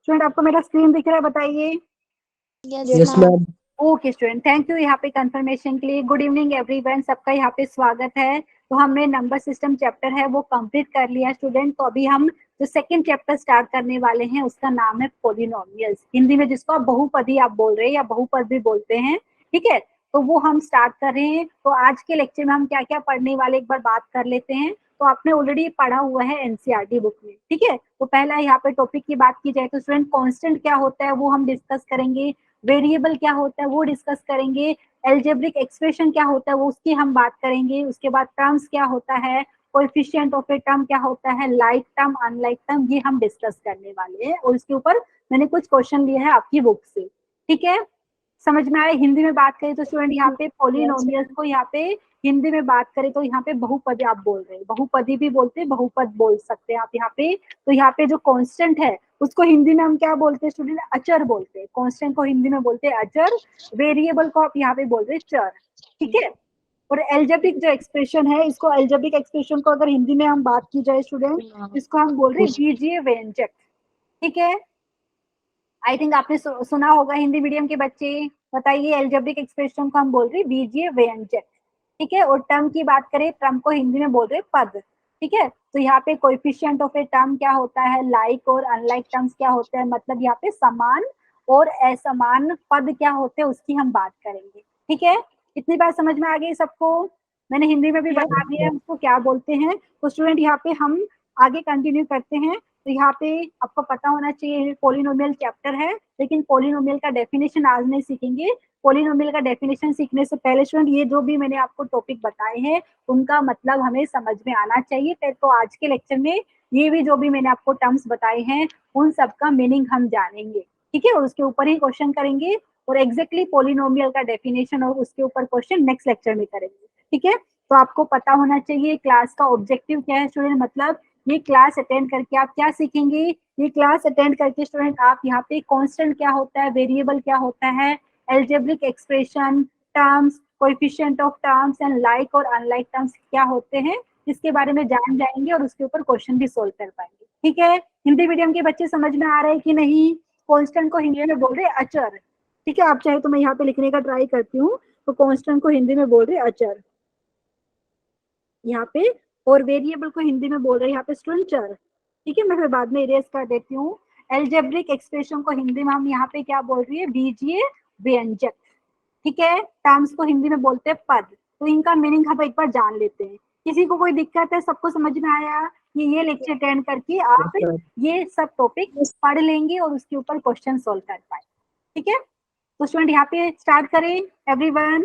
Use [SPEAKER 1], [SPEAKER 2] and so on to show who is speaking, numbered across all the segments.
[SPEAKER 1] Student आपको मेरा screen दिख रहा है, बताइए।
[SPEAKER 2] Yes ma'am.
[SPEAKER 1] Okay student, thank you यहाँ पे कंफर्मेशन के लिए। गुड इवनिंग एवरीवन, सबका यहाँ पे स्वागत है। तो हमने नंबर सिस्टम चैप्टर है वो कंप्लीट कर लिया स्टूडेंट। तो अभी हम जो सेकंड चैप्टर स्टार्ट करने वाले हैं उसका नाम है पॉलिनोमियल्स, हिंदी में जिसको आप बहुपदी आप बोल रहे हैं या बहुपद भी बोलते हैं, ठीक है। तो वो हम स्टार्ट कर रहे हैं। तो आज के लेक्चर में हम क्या क्या पढ़ने वाले एक बार बात कर लेते हैं। तो आपने ऑलरेडी पढ़ा हुआ है एनसीईआरटी बुक में, ठीक है। तो पहला यहाँ पे टॉपिक की बात की जाए तो स्टूडेंट कांस्टेंट क्या होता है वो हम डिस्कस करेंगे, वेरिएबल क्या होता है वो डिस्कस करेंगे, एल्जेब्रिक एक्सप्रेशन क्या होता है वो उसकी हम बात करेंगे। उसके बाद टर्म्स क्या होता है, कोएफिशिएंट ऑफ ए टर्म क्या होता है, लाइक टर्म अनलाइक टर्म, ये हम डिस्कस करने वाले हैं। और इसके ऊपर मैंने कुछ क्वेश्चन लिए हैं आपकी बुक से, ठीक है। समझ में आया। हिंदी में बात करें तो स्टूडेंट यहाँ पे पॉलिनोमियल्स को यहाँ पे हिंदी में बात करें तो यहाँ पे बहुपदी आप बोल रहे हैं, बहुपदी भी बोलते हैं, बहुपद बोल सकते हैं आप यहाँ पे। तो यहाँ पे जो कांस्टेंट है उसको हिंदी में हम क्या बोलते हैं स्टूडेंट, अचर बोलते हैं। कांस्टेंट को हिंदी में बोलते हैं अचर, वेरिएबल को आप यहाँ पे बोल रहे हैं चर, ठीक है। और एल्जेब्रिक जो एक्सप्रेशन है, इसको एल्जेब्रिक एक्सप्रेशन को अगर हिंदी में हम बात की जाए स्टूडेंट, इसको हम बोल रहे हैं बीजीय व्यंजक, ठीक है। आई थिंक आपने सुना होगा हिंदी मीडियम के बच्चे, बताइए। एल्जेब्रिक एक्सप्रेशन को हम बोल रहे हैं बीजीय व्यंजक, ठीक है। और टर्म की बात करें, टर्म को हिंदी में बोल रहे हैं पद, ठीक है। तो यहाँ पे कोएफिशिएंट ऑफ ए टर्म क्या होता है, लाइक और अनलाइक टर्म्स क्या होते हैं, मतलब यहाँ पे समान और असमान पद क्या होते हैं उसकी हम बात करेंगे, ठीक है। इतनी बात समझ में आ गई सबको। मैंने हिंदी में भी बता दिया है उसको क्या बोलते हैं। तो स्टूडेंट यहाँ पे हम आगे कंटिन्यू करते हैं। तो यहाँ पे आपको पता होना चाहिए पॉलिनोमियल चैप्टर है, लेकिन पॉलिनोमियल का डेफिनेशन आज नहीं सीखेंगे। पॉलिनोमियल का डेफिनेशन सीखने से पहले स्टूडेंट ये जो भी मैंने आपको टॉपिक बताए हैं उनका मतलब हमें समझ में आना चाहिए। तो आज के लेक्चर में ये भी जो भी मैंने आपको टर्म्स बताए हैं उन सबका मीनिंग हम जानेंगे, ठीक है। और उसके ऊपर ही क्वेश्चन करेंगे और एग्जैक्टली पॉलिनोमियल का डेफिनेशन और उसके ऊपर क्वेश्चन नेक्स्ट लेक्चर में करेंगे, ठीक है। तो आपको पता होना चाहिए क्लास का ऑब्जेक्टिव क्या है स्टूडेंट, मतलब ये क्लास अटेंड करके आप क्या सीखेंगे। ये क्लास अटेंड करके स्टूडेंट आप यहाँ पे कांस्टेंट क्या होता है, वेरिएबल क्या होता है, algebraic expression, terms, coefficient of terms and like और अनलाइक टर्म्स क्या होते हैं इसके बारे में जान जाएंगे और उसके ऊपर क्वेश्चन भी सोल्व कर पाएंगे, ठीक है। हिंदी मीडियम के बच्चे समझ में आ रहे हैं कि नहीं। कांस्टेंट को हिंदी में बोल रहे अचर, ठीक है। आप चाहे तो मैं यहाँ पे लिखने का ट्राई करती हूँ। तो कांस्टेंट को हिंदी में बोल रहे अचर यहाँ पे, और वेरिएबल को हिंदी में बोल रहे हैं यहाँ पे स्टूडेंट चर, ठीक है। मैं फिर बाद में इरेज कर देती हूँ। एल्जेब्रिक एक्सप्रेशन को हिंदी में हम यहाँ पे क्या बोल रही है, बीजीय व्यंजक, ठीक है। टर्म्स को हिंदी में बोलते हैं पद। तो इनका मीनिंग हम एक बार जान लेते हैं। किसी को कोई दिक्कत है, सबको समझ में आया? ये लेक्चर अटेंड करके आप ये सब टॉपिक पढ़ लेंगे और उसके ऊपर क्वेश्चन सोल्व कर पाए, ठीक है। तो स्टूडेंट यहाँ पे स्टार्ट करें एवरीवन।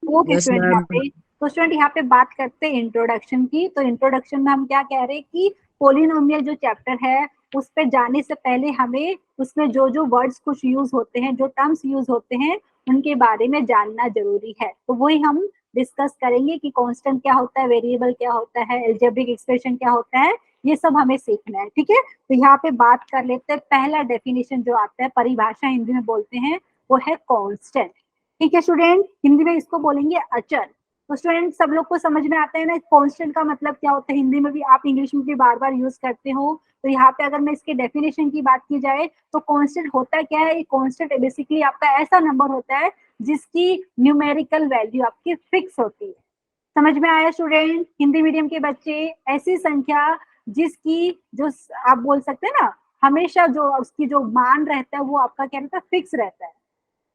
[SPEAKER 1] ओके स्टूडेंट, यहाँ पे तो स्टूडेंट यहाँ पे बात करते हैं इंट्रोडक्शन की। तो इंट्रोडक्शन में हम क्या कह रहे हैं कि पॉलिनोमियल जो चैप्टर है उस पे जाने से पहले हमें उसमें जो जो वर्ड्स कुछ यूज होते हैं, जो टर्म्स यूज होते हैं उनके बारे में जानना जरूरी है। तो वही हम डिस्कस करेंगे कि कांस्टेंट क्या होता है, वेरिएबल क्या होता है, एल्जेब्रिक एक्सप्रेशन क्या होता है, ये सब हमें सीखना है, ठीक है। तो यहाँ पे बात कर लेते हैं। पहला डेफिनेशन जो आता है, परिभाषा हिंदी में बोलते हैं, वो है कांस्टेंट, ठीक है स्टूडेंट। हिंदी में इसको बोलेंगे अचर। तो स्टूडेंट सब लोग को समझ में आता है ना कांस्टेंट का मतलब क्या होता है, हिंदी में भी आप इंग्लिश में भी बार बार यूज करते हो। तो यहाँ पे अगर मैं इसके डेफिनेशन की बात की जाए तो कांस्टेंट होता क्या है, कांस्टेंट बेसिकली आपका ऐसा नंबर होता है जिसकी न्यूमेरिकल वैल्यू आपकी फिक्स होती है। समझ में आया स्टूडेंट? हिंदी मीडियम के बच्चे, ऐसी संख्या जिसकी जो आप बोल सकते हैं ना, हमेशा जो उसकी जो मान रहता है वो आपका क्या रहता है, फिक्स रहता है,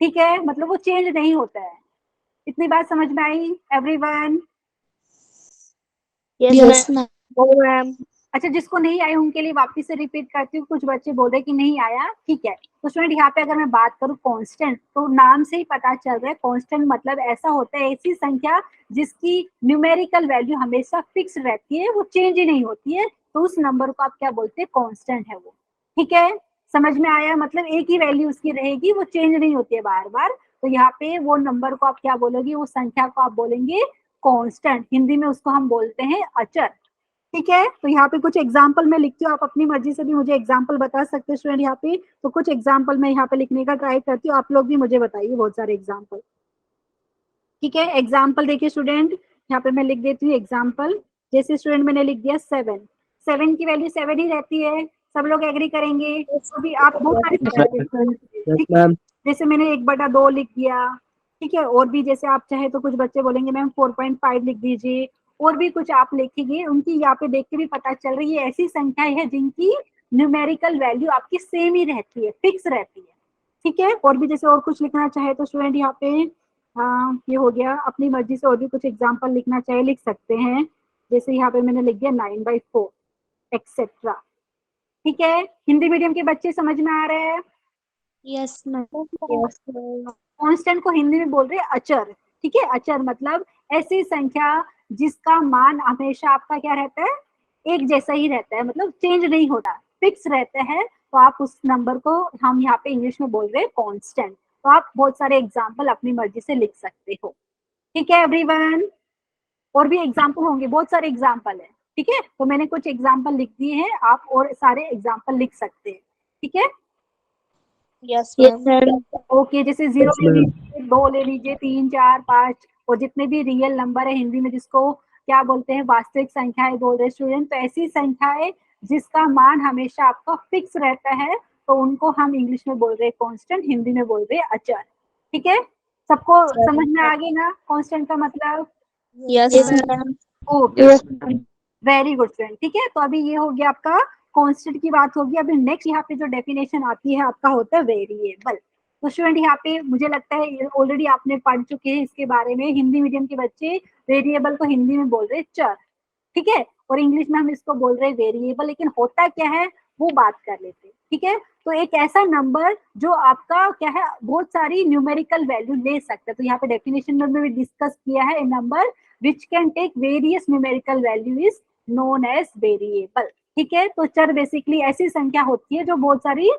[SPEAKER 1] ठीक है। मतलब वो चेंज नहीं होता है। इतनी बात समझ में आई एवरीवन?
[SPEAKER 2] Yes ma'am.
[SPEAKER 1] अच्छा, जिसको नहीं आई उनके लिए वापस से रिपीट करती हूँ। कुछ बच्चे बोल रहे कि नहीं आया, ठीक है। तो स्टूडेंट यहाँ पे अगर मैं बात करूँ कांस्टेंट, तो नाम से ही पता चल रहा है कांस्टेंट मतलब ऐसा होता है, ऐसी संख्या जिसकी न्यूमेरिकल वैल्यू हमेशा फिक्स रहती है, वो चेंज ही नहीं होती है। तो उस नंबर को आप क्या बोलते हैं, कांस्टेंट है वो, ठीक है। समझ में आया? मतलब एक ही वैल्यू उसकी रहेगी, वो चेंज नहीं होती है बार बार। तो यहाँ पे वो नंबर को आप क्या बोलोगे, वो संख्या को आप बोलेंगे कांस्टेंट। हिंदी में उसको हम बोलते हैं अचर, ठीक है। तो यहाँ पे कुछ एग्जाम्पल मैं लिखती हूँ, आप अपनी मर्जी से भी मुझे एग्जाम्पल बता सकते हैं स्टूडेंट यहाँ पे। तो कुछ एग्जाम्पल मैं यहाँ पे लिखने का ट्राई करती हूँ, आप लोग भी मुझे बताइए बहुत सारे एग्जाम्पल, ठीक है। एग्जाम्पल देखिए स्टूडेंट, यहाँ पे मैं लिख देती हूँ एग्जाम्पल। जैसे स्टूडेंट मैंने लिख दिया 7, 7 की वैल्यू 7 ही रहती है। सब लोग एग्री करेंगे? तो भी आप बहुत सारे
[SPEAKER 3] यस मैम।
[SPEAKER 1] जैसे मैंने 1/2 लिख दिया, ठीक है, और भी जैसे आप चाहे तो कुछ बच्चे बोलेंगे मैम 4.5 लिख दीजिए, और भी कुछ आप लिखेंगे, उनकी यहाँ पे देख के भी पता चल रही है ऐसी संख्याएं है जिनकी न्यूमेरिकल वैल्यू आपकी सेम ही रहती है, फिक्स रहती है, ठीक है। और भी जैसे और कुछ लिखना चाहे तो स्टूडेंट यहाँ पे ये हो गया, अपनी मर्जी से और भी कुछ एग्जाम्पल लिखना चाहे लिख सकते हैं, जैसे यहाँ पे मैंने लिख दिया 9/4 एक्सेट्रा, ठीक है। हिंदी मीडियम के बच्चे समझ में आ रहे हैं?
[SPEAKER 2] Yes ma'am.
[SPEAKER 1] कांस्टेंट को हिंदी में बोल रहे हैं अचर, ठीक है। अचर मतलब ऐसी संख्या जिसका मान हमेशा आपका क्या रहता है, एक जैसा ही रहता है, मतलब चेंज नहीं होता, फिक्स रहता है, तो आप उस नंबर को हम यहाँ पे इंग्लिश में बोल रहे हैं कांस्टेंट। तो आप बहुत सारे एग्जाम्पल अपनी मर्जी से लिख सकते हो, ठीक है एवरीवन। और भी एग्जाम्पल होंगे, बहुत सारे एग्जाम्पल है, ठीक है। तो मैंने कुछ एग्जाम्पल लिख दिए हैं, आप और सारे एग्जाम्पल लिख सकते हैं, ठीक है।
[SPEAKER 2] Yes ma'am.
[SPEAKER 1] ओके, जैसे 0 ले लीजिए, 2 ले लीजिए, 3, 4, 5 और जितने भी रियल नंबर है हिंदी में जिसको क्या बोलते हैं, वास्तविक संख्याएं बोल रहे स्टूडेंट, तो ऐसी संख्याएं जिसका मान हमेशा आपका फिक्स रहता है, तो उनको हम इंग्लिश में बोल रहे हैं कांस्टेंट, हिंदी में बोल रहे हैं अचर, ठीक है। सबको समझ में आ गई ना कांस्टेंट का मतलब?
[SPEAKER 2] Yes ma'am.
[SPEAKER 1] Okay, very good friend, ठीक है। तो अभी ये हो गया आपका कांस्टेंट की बात होगी। अभी नेक्स्ट यहाँ पे जो डेफिनेशन आती है आपका होता है वेरिएबल। तो स्टूडेंट यहाँ पे मुझे लगता है ऑलरेडी आपने पढ़ चुके हैं इसके बारे में, हिंदी मीडियम के बच्चे वेरिएबल को हिंदी में बोल रहे हैं चर, ठीक है, और इंग्लिश में हम इसको बोल रहे हैं वेरिएबल, लेकिन होता क्या है वो बात कर लेते हैं, ठीक है। तो एक ऐसा नंबर जो आपका क्या है बहुत सारी न्यूमेरिकल वैल्यू ले सकता है, तो यहाँ पे डेफिनेशन में भी डिस्कस किया है, number which can take various numerical value is known as variable, ठीक है। तो चर बेसिकली ऐसी संख्या होती है जो बहुत सारी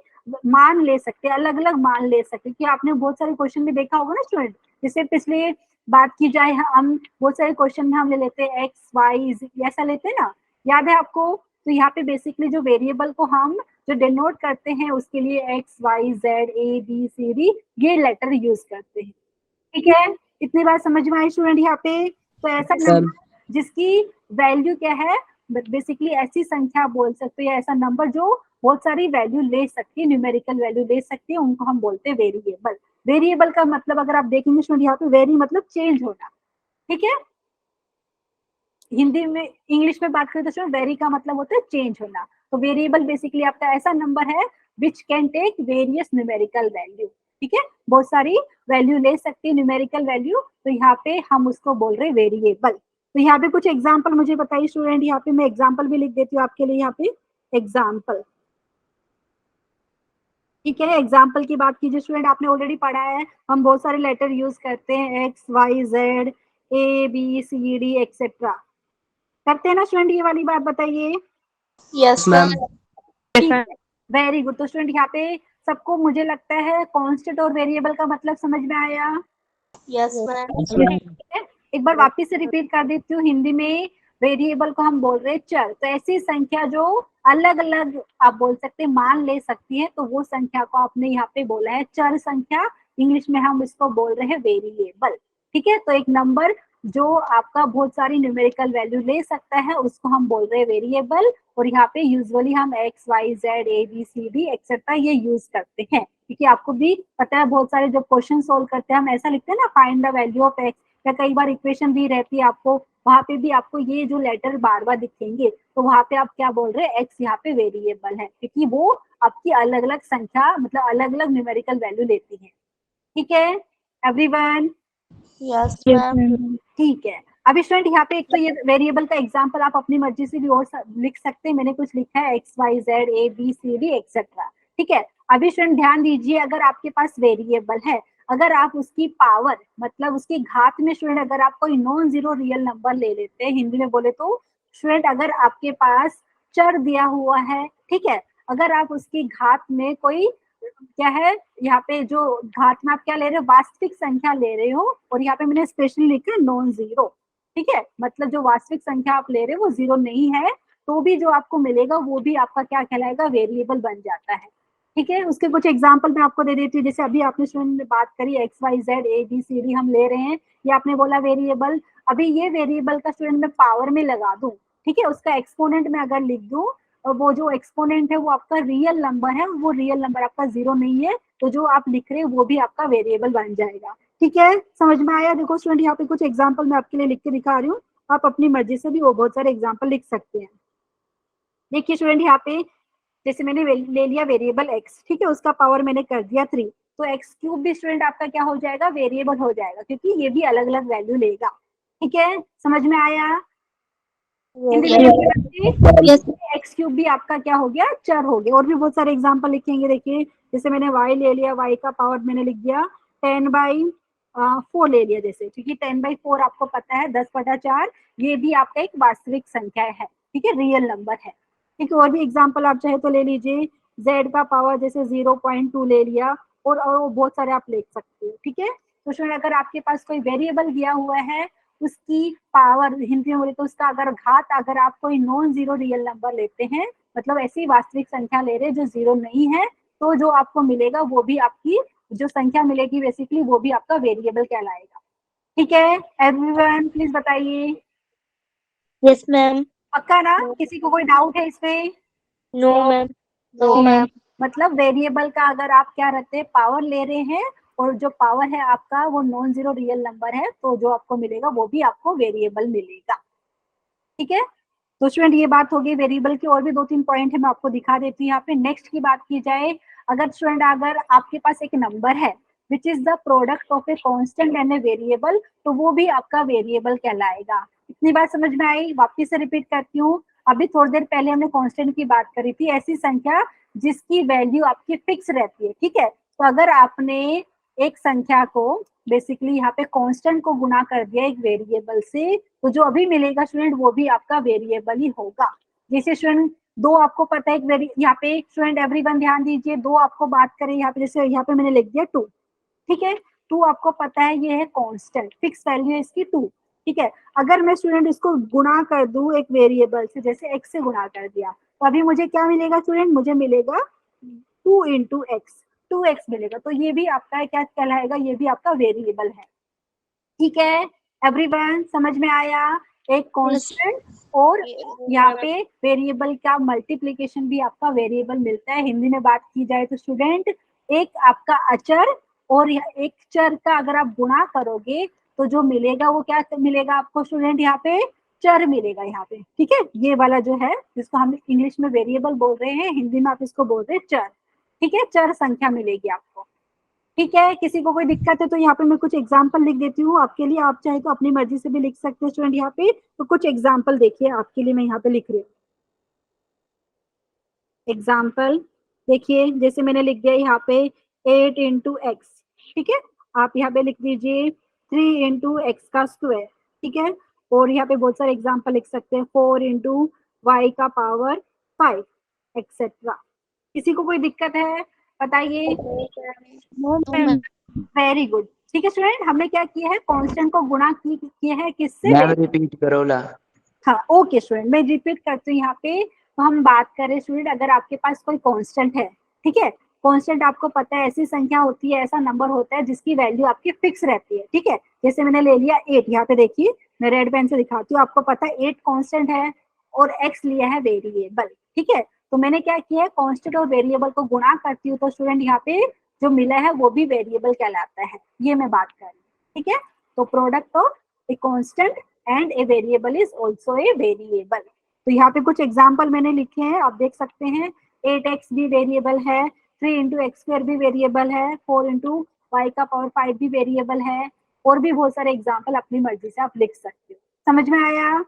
[SPEAKER 1] मान ले सकते हैं, अलग अलग मान ले सकते हैं, कि आपने बहुत सारे क्वेश्चन में देखा होगा ना स्टूडेंट, जैसे पिछले बात की जाए हम बहुत सारे क्वेश्चन में हम ले लेते हैं एक्स वाई ऐसा लेते हैं ना, याद है आपको? तो यहाँ पे बेसिकली जो वेरिएबल को हम जो डिनोट करते हैं उसके लिए x y z a b c d ये लेटर यूज करते हैं, ठीक है। इतनी बात समझ में आई स्टूडेंट यहाँ पे? तो ऐसा नंबर जिसकी वैल्यू क्या है, बेसिकली ऐसी संख्या बोल सकते हैं, ऐसा नंबर जो बहुत सारी वैल्यू ले सकती है, न्यूमेरिकल वैल्यू ले सकती है, उनको हम बोलते हैं वेरिएबल। वेरिएबल का मतलब अगर आप देखेंगे स्टूडेंट यहाँ पे वेरी मतलब चेंज होना, ठीक है। हिंदी में इंग्लिश में बात करें तो स्टूडेंट वेरी का मतलब होता है चेंज होना, तो वेरिएबल बेसिकली आपका ऐसा नंबर है which can take various numerical value, ठीक है, बहुत सारी वैल्यू ले सकती है न्यूमेरिकल वैल्यू, तो यहाँ पे हम उसको बोल रहे हैं वेरिएबल। तो यहाँ पे कुछ एग्जाम्पल मुझे बताइए स्टूडेंट, यहाँ पे मैं एग्जाम्पल भी लिख देती हूँ आपके लिए, यहाँ पे एग्जाम्पल, ठीक है। एग्जाम्पल की बात कीजिए स्टूडेंट, आपने ऑलरेडी पढ़ा है, हम बहुत सारे लेटर यूज करते हैं, x y z a b c d etcetera, करते हैं ना स्टूडेंट, ये वाली बात बताइए।
[SPEAKER 2] Yes ma'am.
[SPEAKER 1] Very good. तो स्टूडेंट यहाँ पे सबको मुझे लगता है कांस्टेंट और वेरिएबल का मतलब समझ में आया?
[SPEAKER 2] Yes ma'am.
[SPEAKER 1] एक बार वापस से रिपीट कर देती हूँ, हिंदी में वेरिएबल को हम बोल रहे हैं चर, तो ऐसी संख्या जो अलग अलग आप बोल सकते हैं मान ले सकती है, तो वो संख्या को आपने यहाँ पे बोला है चर संख्या, इंग्लिश में हम इसको बोल रहे हैं वेरिएबल, ठीक है। तो एक नंबर जो आपका बहुत सारी न्यूमेरिकल वैल्यू ले सकता है उसको हम बोल रहे हैं वेरिएबल, और यहाँ पे यूजुअली हम x y z a b c d etcetera ये यूज करते हैं, क्योंकि आपको भी पता है बहुत सारे जब क्वेश्चन सोल्व करते हैं हम ऐसा लिखते हैं ना, find the value of x, या कई बार इक्वेशन भी रहती है आपको, वहां पे भी आपको ये जो लेटर बार बार दिखेंगे, तो वहां पे आप क्या बोल रहे हैं, एक्स यहाँ पे वेरिएबल है, क्योंकि वो आपकी अलग अलग संख्या मतलब अलग अलग न्यूमेरिकल वैल्यू लेती है, ठीक है एवरीवन?
[SPEAKER 2] Yes ma'am.
[SPEAKER 1] ठीक है। अभी स्टूडेंट यहाँ पे एक तो ये वेरिएबल का एग्जांपल आप अपनी मर्जी से भी और लिख सकते हैं, मैंने कुछ लिखा है x y z a b c d etcetera, ठीक है। अभी स्टूडेंट ध्यान दीजिए, अगर आपके पास वेरिएबल है, अगर आप उसकी पावर मतलब उसकी घात में स्टूडेंट अगर आप कोई नॉन जीरो रियल नंबर ले लेते हैं, हिंदी में बोले तो स्टूडेंट अगर आपके पास चर दिया हुआ है, ठीक है, अगर आप उसकी घात में कोई क्या है, यहाँ पे जो घात में आप क्या ले रहे हो, वास्तविक संख्या ले रहे हो, और यहाँ पे मैंने स्पेशली लिखा है नॉन जीरो, ठीक है, मतलब जो वास्तविक संख्या आप ले रहे हो वो जीरो नहीं है, तो भी जो आपको मिलेगा वो भी आपका क्या कहलाएगा, वेरिएबल बन जाता है, ठीक है। उसके कुछ एग्जाम्पल मैं आपको दे देती हूँ, जैसे अभी आपने स्टूडेंट ने बात करी x y z a b c d हम ले रहे हैं, ये आपने बोला वेरिएबल, अभी ये वेरिएबल का स्टूडेंट मैं पावर में लगा दूं, ठीक है, उसका एक्सपोनेंट में अगर लिख दूं और वो जो एक्सपोनेंट है वो आपका रियल नंबर है, वो रियल नंबर आपका 0 नहीं है, तो जो आप लिख रहे हैं वो भी आपका वेरिएबल बन जाएगा। ठीक है, समझ में आया? देखो स्टूडेंट यहाँ पे कुछ एग्जाम्पल मैं आपके लिए लिख के दिखा रही हूँ, आप अपनी मर्जी से भी वो बहुत सारे एग्जाम्पल लिख सकते हैं। देखिए स्टूडेंट यहाँ पे जैसे मैंने ले लिया वेरिएबल x, ठीक है, उसका पावर मैंने कर दिया 3, तो x क्यूब भी स्टूडेंट आपका क्या हो जाएगा, वेरिएबल हो जाएगा, क्योंकि ये भी अलग अलग वैल्यू लेगा। ठीक है, समझ में आया? हिंदी मीडियम के बच्चे, एक्स क्यूब भी आपका क्या हो गया, चर हो गया। और भी बहुत सारे एग्जांपल लिखेंगे। देखिए जैसे मैंने y ले लिया, y का पावर मैंने लिख दिया 10/4 ले लिया जैसे, क्योंकि 10/4 आपको पता है 10/4, ये भी आपका एक वास्तविक संख्या है, ठीक है, रियल नंबर है। ठीक है, और भी एग्जाम्पल आप चाहे तो ले लीजिए, z का पावर जैसे 0.2 ले लिया, और बहुत सारे आप लिख सकते हो। ठीक है, तो स्टूडेंट अगर आपके पास कोई वेरिएबल दिया हुआ है, उसकी पावर हिंदी में बोले तो उसका अगर घात, अगर आप कोई नॉन जीरो रियल नंबर लेते हैं, मतलब ऐसी वास्तविक संख्या ले रहे जो जीरो नहीं है, तो जो आपको मिलेगा वो भी आपकी जो संख्या मिलेगी बेसिकली वो भी आपका वेरिएबल कहलाएगा। ठीक है, एवरीवन प्लीज बताइए।
[SPEAKER 2] Yes ma'am.
[SPEAKER 1] पक्का ना? किसी को कोई डाउट है इसमें?
[SPEAKER 2] No ma'am.
[SPEAKER 1] No ma'am. मतलब वेरिएबल का अगर आप क्या रहते हैं, पावर ले रहे हैं, और जो पावर है आपका वो नॉन जीरो रियल नंबर है, तो जो आपको मिलेगा वो भी आपको वेरिएबल मिलेगा। ठीक है, तो स्टूडेंट ये बात होगी वेरिएबल की। और भी 2-3 पॉइंट है, मैं आपको दिखा देती हूँ यहाँ पे। नेक्स्ट की बात की जाए, अगर स्टूडेंट अगर आपके पास एक नंबर है which is the product of a constant and a variable, तो वो भी आपका वेरिएबल कहलाएगा। इतनी बात समझ में आई? वापिस से रिपीट करती हूँ, अभी थोड़ी देर पहले हमने कांस्टेंट की बात करी थी, ऐसी संख्या जिसकी वैल्यू आपकी फिक्स रहती है। ठीक है, तो अगर आपने एक संख्या को बेसिकली यहाँ पे कांस्टेंट को गुना कर दिया एक वेरिएबल से, तो जो अभी मिलेगा स्टूडेंट वो भी आपका वेरिएबल ही होगा। जैसे स्टूडेंट दो आपको पता है, यहाँ पे स्टूडेंट एवरीवन ध्यान दीजिए, दो आपको बात करें यहाँ पे, जैसे यहाँ पे मैंने लिख दिया 2, ठीक है, 2 आपको पता है ये है कांस्टेंट, फिक्स वैल्यू है इसकी 2। ठीक है, अगर मैं स्टूडेंट इसको गुणा कर दूं एक वेरिएबल से, जैसे x से गुणा कर दिया, तो अभी मुझे क्या मिलेगा स्टूडेंट, मुझे मिलेगा 2 इंटू एक्स, 2x मिलेगा, तो ये भी आपका क्या कहलाएगा, ये भी आपका वेरिएबल है। ठीक है, एवरीवन समझ में आया? एक कांस्टेंट और यहाँ पे वेरिएबल का मल्टीप्लिकेशन भी आपका वेरिएबल मिलता है। हिंदी में बात की जाए तो स्टूडेंट एक आपका अचर और एक चर का अगर आप गुणा करोगे तो जो मिलेगा वो क्या मिलेगा आपको स्टूडेंट, यहाँ पे चर मिलेगा यहाँ पे। ठीक है, ये वाला जो है जिसको हम इंग्लिश में वेरिएबल बोल रहे हैं, हिंदी में आप इसको बोल रहे हैं चर। ठीक है, चर संख्या मिलेगी आपको। ठीक है, किसी को कोई दिक्कत है तो यहाँ पे मैं कुछ एग्जाम्पल लिख देती हूँ आपके लिए, आप चाहे तो अपनी मर्जी से भी लिख सकते हैं स्टूडेंट। यहाँ पे तो कुछ एग्जाम्पल देखिए आपके लिए मैं यहाँ पे लिख रही हूँ। एग्जाम्पल देखिए, जैसे मैंने लिख दिया यहाँ पे 8 इंटू एक्स, ठीक है, आप यहाँ पे लिख दीजिए 3 इंटू एक्स का स्क्वायर। ठीक है, और यहाँ पे बहुत सारे एग्जाम्पल लिख सकते हैं, 4 इंटू वाई का पावर 5 एक्सेट्रा। किसी को कोई दिक्कत है बताइए? Very good. ठीक है स्टूडेंट, हमने क्या किया है, कांस्टेंट को गुणा किया है किससे?
[SPEAKER 3] मैम रिपीट करो ना।
[SPEAKER 1] हाँ ओके स्टूडेंट, मैं रिपीट करती हूँ यहाँ पे। तो हम बात करें स्टूडेंट, अगर आपके पास कोई कांस्टेंट है, ठीक है, कांस्टेंट आपको पता है ऐसी संख्या होती है, ऐसा नंबर होता है जिसकी वैल्यू आपकी फिक्स रहती है। ठीक है, जैसे मैंने ले लिया 8, यहाँ पे देखिए मैं रेड पेन से दिखाती हूँ, आपको पता है 8 कांस्टेंट है और x लिया है वेरिएबल। ठीक है, तो मैंने क्या किया है, कांस्टेंट और वेरिएबल को गुणा करती हूँ तो स्टूडेंट यहाँ पे जो मिला है वो भी वेरिएबल कहलाता है, ये मैं बात कर रही हूँ। ठीक है, तो product of a constant and a variable is also a variable. तो यहाँ पे कुछ एग्जाम्पल मैंने लिखे हैं, आप देख सकते हैं। 8x भी वेरिएबल है, 3 इंटू एक्स स्क्वायर भी वेरिएबल है, 4 इंटू वाई का पावर 5 भी वेरिएबल है, और भी बहुत सारे एग्जाम्पल अपनी मर्जी से आप लिख सकते हो। समझ में आया?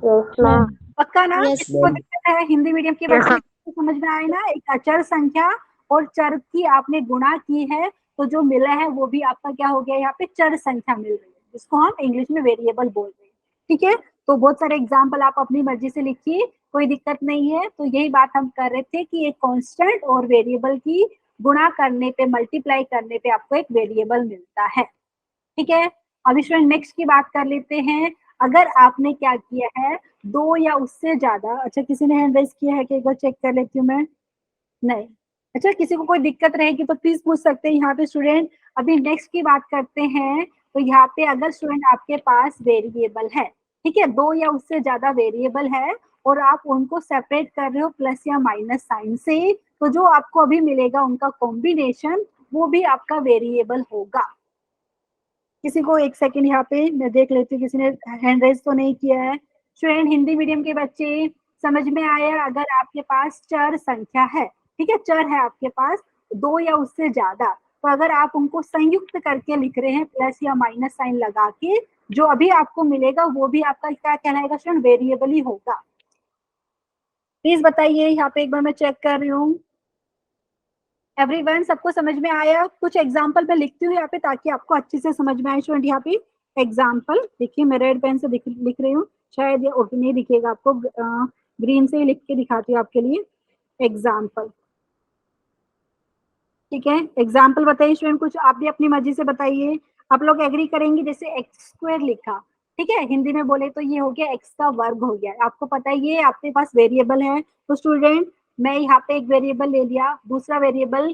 [SPEAKER 1] पक्का ना? किसको दिक्कत है? हिंदी मीडियम के बच्चे समझ में आए ना? एक अचर संख्या और चर की आपने गुणा की है, तो जो मिला है वो भी आपका क्या हो गया, यहाँ पे चर संख्या मिल रही है, जिसको हम इंग्लिश में वेरिएबल बोल रहे हैं। ठीक है, तो बहुत सारे एग्जाम्पल आप अपनी मर्जी से लिखिए, कोई दिक्कत नहीं है। तो यही बात हम कर रहे थे कि एक कांस्टेंट और वेरिएबल की गुणा करने पे, मल्टीप्लाई करने पे आपको एक वेरिएबल मिलता है। ठीक है, अभी स्टूडेंट नेक्स्ट की बात कर लेते हैं। अगर आपने क्या किया है, 2 या उससे ज्यादा, अच्छा किसी ने हैंड रेज किया है कि एक बार चेक कर लेती हूँ मैं, नहीं। अच्छा, किसी को कोई दिक्कत रहेगी तो प्लीज पूछ सकते हैं यहाँ पे स्टूडेंट। अभी नेक्स्ट की बात करते हैं, तो यहाँ पे अगर स्टूडेंट आपके पास वेरिएबल है, ठीक है, 2 या उससे ज्यादा वेरिएबल है और आप उनको सेपरेट कर रहे हो प्लस या माइनस साइन से, तो जो आपको अभी मिलेगा उनका कॉम्बिनेशन वो भी आपका वेरिएबल होगा। किसी को एक सेकंड यहाँ पे मैं देख लेती हूँ, किसी ने हैंड रेज तो नहीं किया है। स्टूडेंट हिंदी मीडियम के बच्चे समझ में आया? अगर आपके पास चर संख्या है, ठीक है, चर है आपके पास 2 या उससे ज्यादा, तो अगर आप उनको संयुक्त करके लिख रहे हैं प्लस या माइनस साइन लगा के, जो अभी आपको मिलेगा वो भी आपका क्या कहलाएगा स्टूडेंट? वेरिएबल ही होगा। प्लीज बताइए, यहाँ पे एक बार मैं चेक कर रही हूँ। एवरीवन सबको समझ में आया? कुछ एग्जाम्पल मैं लिखती हूँ यहाँ पे ताकि आपको अच्छे से समझ में आए। स्टूडेंट यहाँ पे एग्जाम्पल देखिए, मैं रेड पेन से लिख रही हूँ, शायद ये ओके नहीं दिखेगा आपको, ग्रीन से ही लिख के दिखाती हूँ आपके लिए एग्जाम्पल। ठीक है, एग्जाम्पल बताइए स्टूडेंट, कुछ आप भी अपनी मर्जी से बताइए। आप लोग एग्री करेंगे, जैसे एक्स स्क्वायर लिखा, ठीक है, हिंदी में बोले तो ये हो गया एक्स का वर्ग हो गया। आपको पता है ये आपके पास वेरिएबल है, तो स्टूडेंट मैं यहाँ पे एक वेरिएबल ले लिया, दूसरा वेरिएबल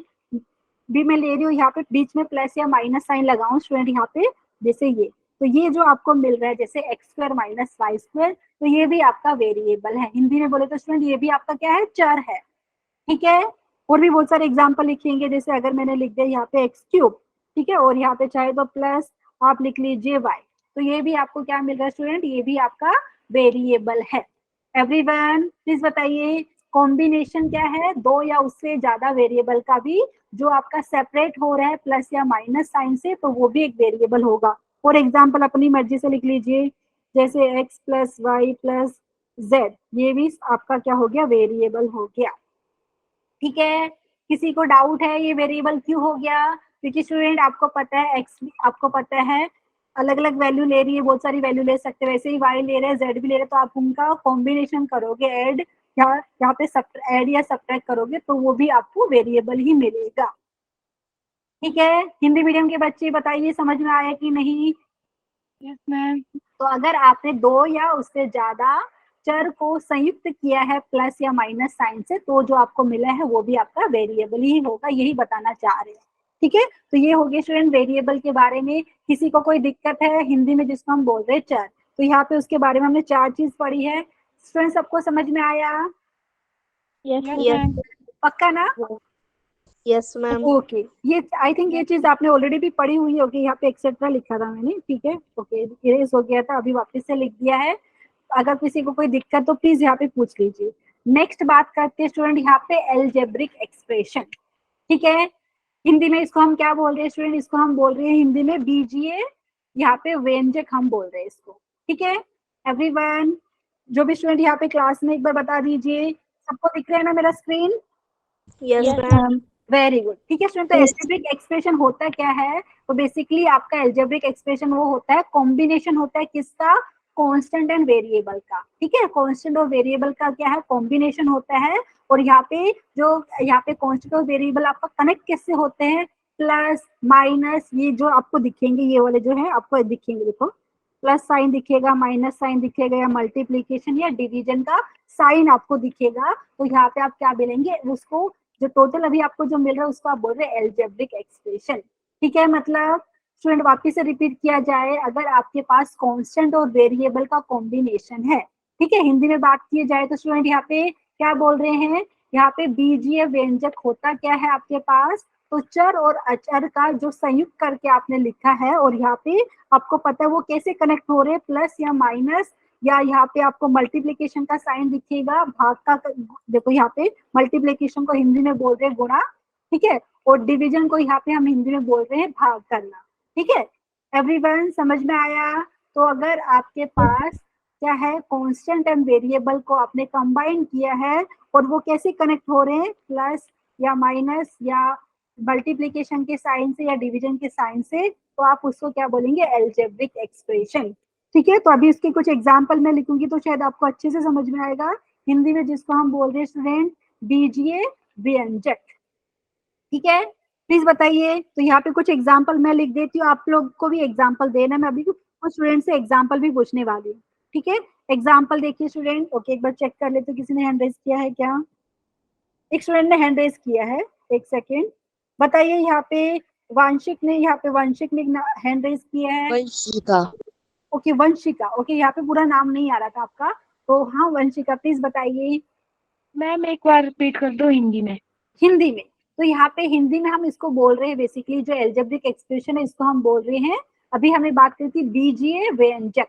[SPEAKER 1] भी मैं ले रही हूँ, यहाँ पे बीच में प्लस या माइनस साइन लगाऊं स्टूडेंट यहाँ पे, जैसे ये, तो ये जो आपको मिल रहा है जैसे x square minus y square, तो ये भी आपका वेरिएबल है। हिंदी में बोले तो स्टूडेंट ये भी आपका क्या है? चर है। ठीक है, और भी बहुत सारे एग्जाम्पल लिखेंगे, जैसे अगर मैंने लिख दिया यहाँ पे एक्स क्यूब, ठीक है, और यहाँ पे चाहे तो प्लस आप लिख लीजिए वाई, तो ये भी आपको क्या मिल रहा है स्टूडेंट? ये भी आपका वेरिएबल है। एवरीवन प्लीज बताइए, कॉम्बिनेशन क्या है? 2 या उससे ज्यादा वेरिएबल का भी जो आपका सेपरेट हो रहा है प्लस या माइनस साइन से, तो वो भी एक वेरिएबल होगा। और एग्जाम्पल अपनी मर्जी से लिख लीजिए, जैसे x plus y plus z, ये भी आपका क्या हो गया? वेरिएबल हो गया। ठीक है, किसी को डाउट है ये वेरिएबल क्यों हो गया? क्योंकि स्टूडेंट आपको पता है एक्स, आपको पता है अलग अलग वैल्यू ले रही है, बहुत सारी वैल्यू ले सकते हैं, वैसे ही वाई ले रहे हैं, जेड भी ले रहे हैं, तो आप उनका कॉम्बिनेशन करोगे, ऐड या यहाँ पे ऐड या सब्ट्रैक्ट करोगे, तो वो भी आपको वेरिएबल ही मिलेगा। ठीक है, हिंदी मीडियम के बच्चे बताइए समझ में आया कि नहीं?
[SPEAKER 2] Yes ma'am.
[SPEAKER 1] तो अगर आपने 2 या उससे ज्यादा चर को संयुक्त किया है प्लस या माइनस साइन से, तो जो आपको मिला है वो भी आपका वेरिएबल ही होगा, यही बताना चाह रहे हैं। ठीक है, तो ये हो गया स्टूडेंट वेरिएबल के बारे में। किसी को कोई दिक्कत है हिंदी में जिसको हम बोल रहे हैं चर, तो यहाँ पे उसके बारे में हमने 4 चीज पढ़ी है। स्टूडेंट सबको समझ में आया?
[SPEAKER 2] Yes ma'am.
[SPEAKER 1] पक्का ना?
[SPEAKER 3] Yes, ma'am.
[SPEAKER 1] ओके, ये आई थिंक ये चीज आपने ऑलरेडी भी पढ़ी हुई होगी, यहाँ पे एक्सेट्रा लिखा था मैंने, ठीक है, ओके, इरेज हो गया था, अभी वापस से लिख दिया है। अगर किसी को कोई दिक्कत तो प्लीज यहाँ पे पूछ लीजिए। नेक्स्ट बात करते हैं स्टूडेंट यहाँ पे एल्जेब्रिक एक्सप्रेशन। ठीक है, हिंदी में इसको हम क्या बोल रहे हैं स्टूडेंट? इसको हम बोल रहे हैं हिंदी में बीजीय, यहाँ पे व्यंजक हम बोल रहे हैं इसको। ठीक है एवरीवन, जो भी स्टूडेंट यहाँ पे क्लास में एक बार बता दीजिए, सबको दिख रहा है ना मेरा screen?
[SPEAKER 3] Yes,
[SPEAKER 2] yes
[SPEAKER 3] ma'am.
[SPEAKER 2] Ma'am.
[SPEAKER 1] Very good. ठीक है स्टूडेंट, तो एल्जेब्रिक एक्सप्रेशन होता क्या है? तो बेसिकली आपका एल्जेब्रिक एक्सप्रेशन वो होता है, कॉम्बिनेशन होता है किसका? कांस्टेंट एंड वेरिएबल का। ठीक है, कांस्टेंट और वेरिएबल का क्या है? कॉम्बिनेशन होता है। और यहाँ पे यहाँ पे कांस्टेंट और वेरिएबल आपका कनेक्ट कैसे होते हैं? प्लस माइनस, ये जो आपको दिखेंगे, ये वाले जो है आपको दिखेंगे, देखो प्लस साइन दिखेगा, माइनस साइन दिखेगा, या मल्टीप्लीकेशन या डिवीजन का साइन आपको दिखेगा, तो यहाँ पे आप क्या मिलेंगे? उसको जो टोटल अभी आपको जो मिल रहा है उसको आप बोल रहे हैं एल्जेब्रिक एक्सप्रेशन। ठीक है, मतलब स्टूडेंट वापिस से रिपीट किया जाए, अगर आपके पास कांस्टेंट और वेरिएबल का कॉम्बिनेशन है, ठीक है, हिंदी में बात की जाए तो स्टूडेंट यहाँ पे क्या बोल रहे हैं? यहाँ पे बीजीय व्यंजक होता क्या है आपके पास? तो चर और अचर का जो संयुक्त करके आपने लिखा है, और यहाँ पे आपको पता है वो कैसे कनेक्ट हो रहे हैं, प्लस या माइनस, या यहाँ पे आपको मल्टीप्लीकेशन का साइन दिखेगा, भाग का, देखो यहाँ पे मल्टीप्लीकेशन को हिंदी में बोल रहे हैं गुणा, ठीक है, और डिवीजन को यहाँ पे हम हिंदी में बोल रहे हैं भाग करना। ठीक है एवरीवन, समझ में आया? तो अगर आपके पास क्या है, कांस्टेंट एंड वेरिएबल को आपने कंबाइन किया है, और वो कैसे कनेक्ट हो रहे हैं? प्लस या माइनस या मल्टीप्लीकेशन के साइन से या डिवीजन के साइन से, तो आप उसको क्या बोलेंगे? Algebraic expression. ठीक है, तो अभी इसके कुछ एग्जाम्पल मैं लिखूंगी तो शायद आपको अच्छे से समझ में आएगा। हिंदी में जिसको हम बोल रहे हैं स्टूडेंट बीजीय व्यंजक। ठीक है, प्लीज बताइए। तो यहाँ पे कुछ एग्जाम्पल मैं लिख देती हूँ, आप लोग को भी एग्जाम्पल देना, मैं अभी कुछ स्टूडेंट से एग्जाम्पल भी पूछने वाली हूँ। ठीक है, एग्जाम्पल देखिए स्टूडेंट, ओके, एक बार चेक कर लेते, किसी ने हैंड रेज किया है क्या? एक स्टूडेंट ने हैंड रेज किया है, एक सेकेंड, बताइए। यहाँ पे वांशिक ने हैंड रेज किया है।
[SPEAKER 3] Vanshika.
[SPEAKER 1] ओके, वंशिका, ओके, यहाँ पे पूरा नाम नहीं आ रहा था आपका, तो हाँ वंशिका प्लीज बताइए।
[SPEAKER 2] मैम एक बार रिपीट कर दो हिंदी में।
[SPEAKER 1] हिंदी में, तो यहाँ पे हिंदी में हम इसको बोल रहे हैं बेसिकली जो एल्जेब्रिक एक्सप्रेशन है इसको हम बोल रहे हैं। अभी हमें बात करी थी बीजीय व्यंजक,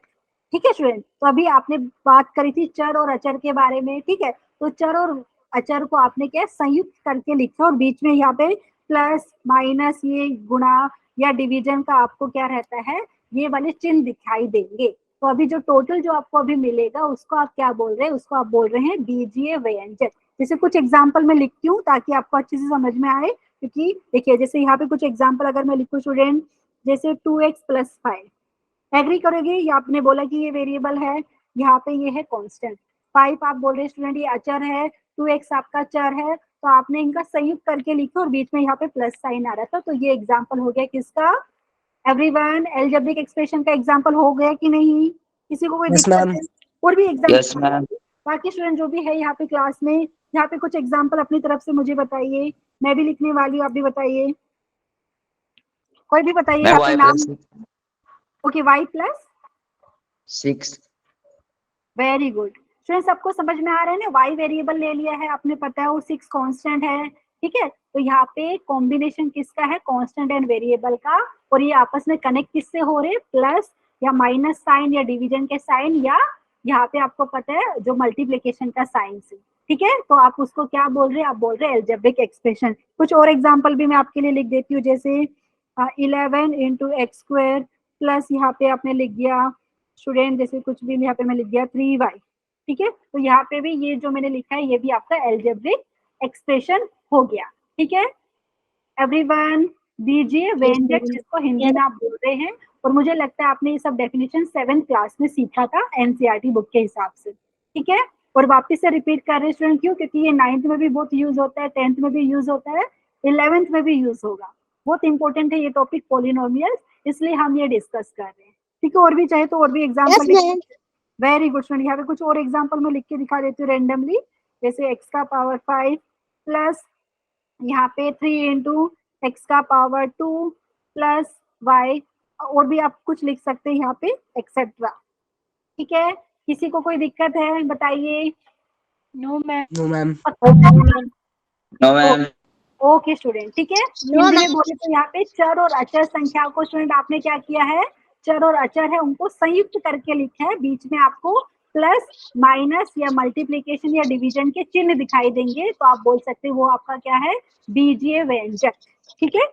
[SPEAKER 1] ठीक है स्टूडेंट। तो अभी आपने बात करी थी चर और अचर के बारे में, ठीक है। तो चर और अचर को आपने क्या संयुक्त करके लिखा और बीच में यहाँ पे प्लस माइनस ये गुणा या डिवीजन का आपको क्या रहता है, ये वाले चिन्ह दिखाई देंगे। तो अभी जो टोटल जो आपको अभी मिलेगा उसको आप क्या बोल रहे हैं, उसको आप बोल रहे हैं बीजीय व्यंजक। जैसे कुछ एग्जाम्पल मैं लिखती हूँ ताकि आपको अच्छे से समझ में आए, क्योंकि देखिए जैसे यहाँ पे कुछ एग्जाम्पल अगर मैं लिखूँ स्टूडेंट, जैसे 2x+5, एग्री करोगे, ये आपने बोला कि ये वेरिएबल है, यहाँ पे ये है कांस्टेंट। 5 आप बोल रहे हैं स्टूडेंट ये अचर है, 2x आपका चर है, तो आपने इनका संयुक्त करके लिखा और बीच में यहाँ पे प्लस साइन आ रहा था। तो ये एग्जाम्पल हो गया किसका, एवरीवन, अलजेब्रिक एक्सप्रेशन का एग्जाम्पल हो गया कि नहीं, किसी को कोई
[SPEAKER 4] यस
[SPEAKER 1] दिक्कत
[SPEAKER 4] मैम।
[SPEAKER 1] है? और भी
[SPEAKER 4] यस
[SPEAKER 1] एग्जाम्पल
[SPEAKER 4] मैम।
[SPEAKER 1] बाकी स्टूडेंट जो भी है यहाँ पे क्लास में, यहाँ पे कुछ एग्जाम्पल अपनी तरफ से मुझे बताइए, मैं भी लिखने वाली हूँ, आप भी बताइए, कोई भी बताइए
[SPEAKER 4] मैम
[SPEAKER 1] यहाँ पे
[SPEAKER 4] वाई
[SPEAKER 1] नाम।
[SPEAKER 4] Plus
[SPEAKER 1] okay, y+6,
[SPEAKER 4] 6।
[SPEAKER 1] Very good student, सबको समझ में आ रहा है ना, y वेरिएबल ले लिया है आपने, पता है, और 6 कांस्टेंट है, ठीक है। तो यहाँ पे कॉम्बिनेशन किसका है, कांस्टेंट एंड वेरिएबल का, और ये आपस में कनेक्ट किससे हो रहे हैं, प्लस या माइनस साइन या डिवीजन के साइन, या यहाँ पे आपको पता है जो मल्टीप्लीकेशन का साइन से, ठीक है। तो आप उसको क्या बोल रहे हैं, आप बोल रहे हैं अलजेब्रिक एक्सप्रेशन। कुछ और एग्जाम्पल भी मैं आपके लिए लिख देती हूँ, जैसे 11 × x² प्लस यहाँ पे आपने लिख दिया स्टूडेंट, जैसे कुछ भी यहाँ पे मैं लिख दिया 3y, ठीक है। तो यहाँ पे भी ये जो मैंने लिखा है ये भी आपका अलजेब्रिक एक्सप्रेशन हो गया, ठीक है। एवरीवन, बीजीय व्यंजक जिसको हिंदी में आप बोल रहे हैं, और मुझे लगता है आपने ये सब डेफिनेशन 7th क्लास में सीखा था एनसीईआरटी बुक के हिसाब से, ठीक है। और वापस से रिपीट कर रहे स्टूडेंट, क्यों, क्योंकि ये 9th में भी बहुत यूज होता है, 10th में भी यूज होता है, 11th में भी यूज होगा, बहुत इंपॉर्टेंट है ये टॉपिक पॉलिनोमियल, इसलिए हम ये डिस्कस कर रहे हैं, ठीक है। और भी चाहे तो और भी एग्जाम्पल लिख, वेरी गुड स्टूडेंट, यहाँ पे कुछ और एग्जाम्पल मैं लिख के दिखा देती हूँ रेंडमली, जैसे x⁵ प्लस यहाँ पे 3 × x⁵2 प्लस y, और भी आप कुछ लिख सकते हैं यहाँ पे एक्सेट्रा, ठीक है। किसी को कोई दिक्कत है बताइए।
[SPEAKER 2] No ma'am.
[SPEAKER 4] No ma'am.
[SPEAKER 3] No ma'am.
[SPEAKER 1] Okay student, ठीक है। हिंदी में बोले तो यहाँ पे चर और अचर संख्या को स्टूडेंट आपने क्या किया है, चर और अचर है उनको संयुक्त करके लिखा है, बीच में आपको प्लस माइनस या मल्टीप्लीकेशन या डिवीजन के चिन्ह दिखाई देंगे, तो आप बोल सकते हैं वो आपका क्या है, बीजीय व्यंजक, ठीक है।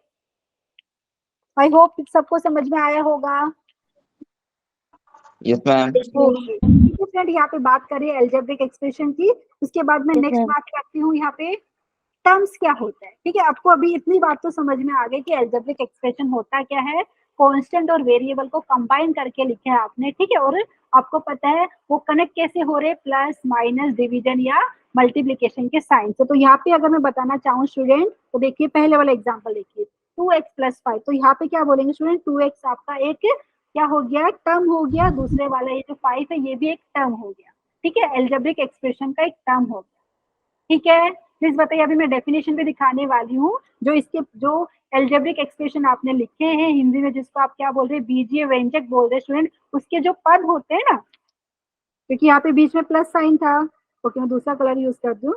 [SPEAKER 1] आई होप सबको समझ में आया होगा।
[SPEAKER 3] Yes ma'am.
[SPEAKER 1] ओके, ठीक है फ्रेंड, यहाँ पे बात करें अलजेब्रिक एक्सप्रेशन की, उसके बाद मैं
[SPEAKER 2] Yes,
[SPEAKER 1] नेक्स्ट
[SPEAKER 2] ma'am.
[SPEAKER 1] बात करती हूँ यहाँ पे टर्म्स क्या होता है, ठीक है। आपको अभी इतनी बात तो समझ में आ गई कि अलजेब्रिक एक्सप्रेशन होता क्या है, कांस्टेंट और वेरिएबल को कंबाइन करके लिखा है आपने, ठीक है। और आपको पता है वो कनेक्ट कैसे हो रहे, प्लस माइनस डिवीजन या मल्टीप्लीकेशन के साइन से। तो यहाँ पे अगर मैं बताना चाहूँ स्टूडेंट, तो देखिए पहले वाला एग्जाम्पल देखिए, 2x+5, तो यहाँ पे क्या बोलेंगे स्टूडेंट, 2x आपका एक क्या हो गया, टर्म हो गया, दूसरे वाला ये जो 5 है ये भी एक टर्म हो गया, ठीक है, अलजेब्रिक एक्सप्रेशन का एक टर्म हो गया, ठीक है। प्लीज बताइए, अभी मैं डेफिनेशन भी दिखाने वाली हूँ, जो इसके जो एल्जेब्रिक एक्सप्रेशन आपने लिखे हैं हिंदी में, जिसको आप क्या बोल रहे हैं, बीजीय व्यंजक बोल रहे हैं स्टूडेंट, उसके जो पद होते हैं ना, क्योंकि यहाँ पे बीच में प्लस साइन था, ओके मैं दूसरा कलर यूज कर दूं,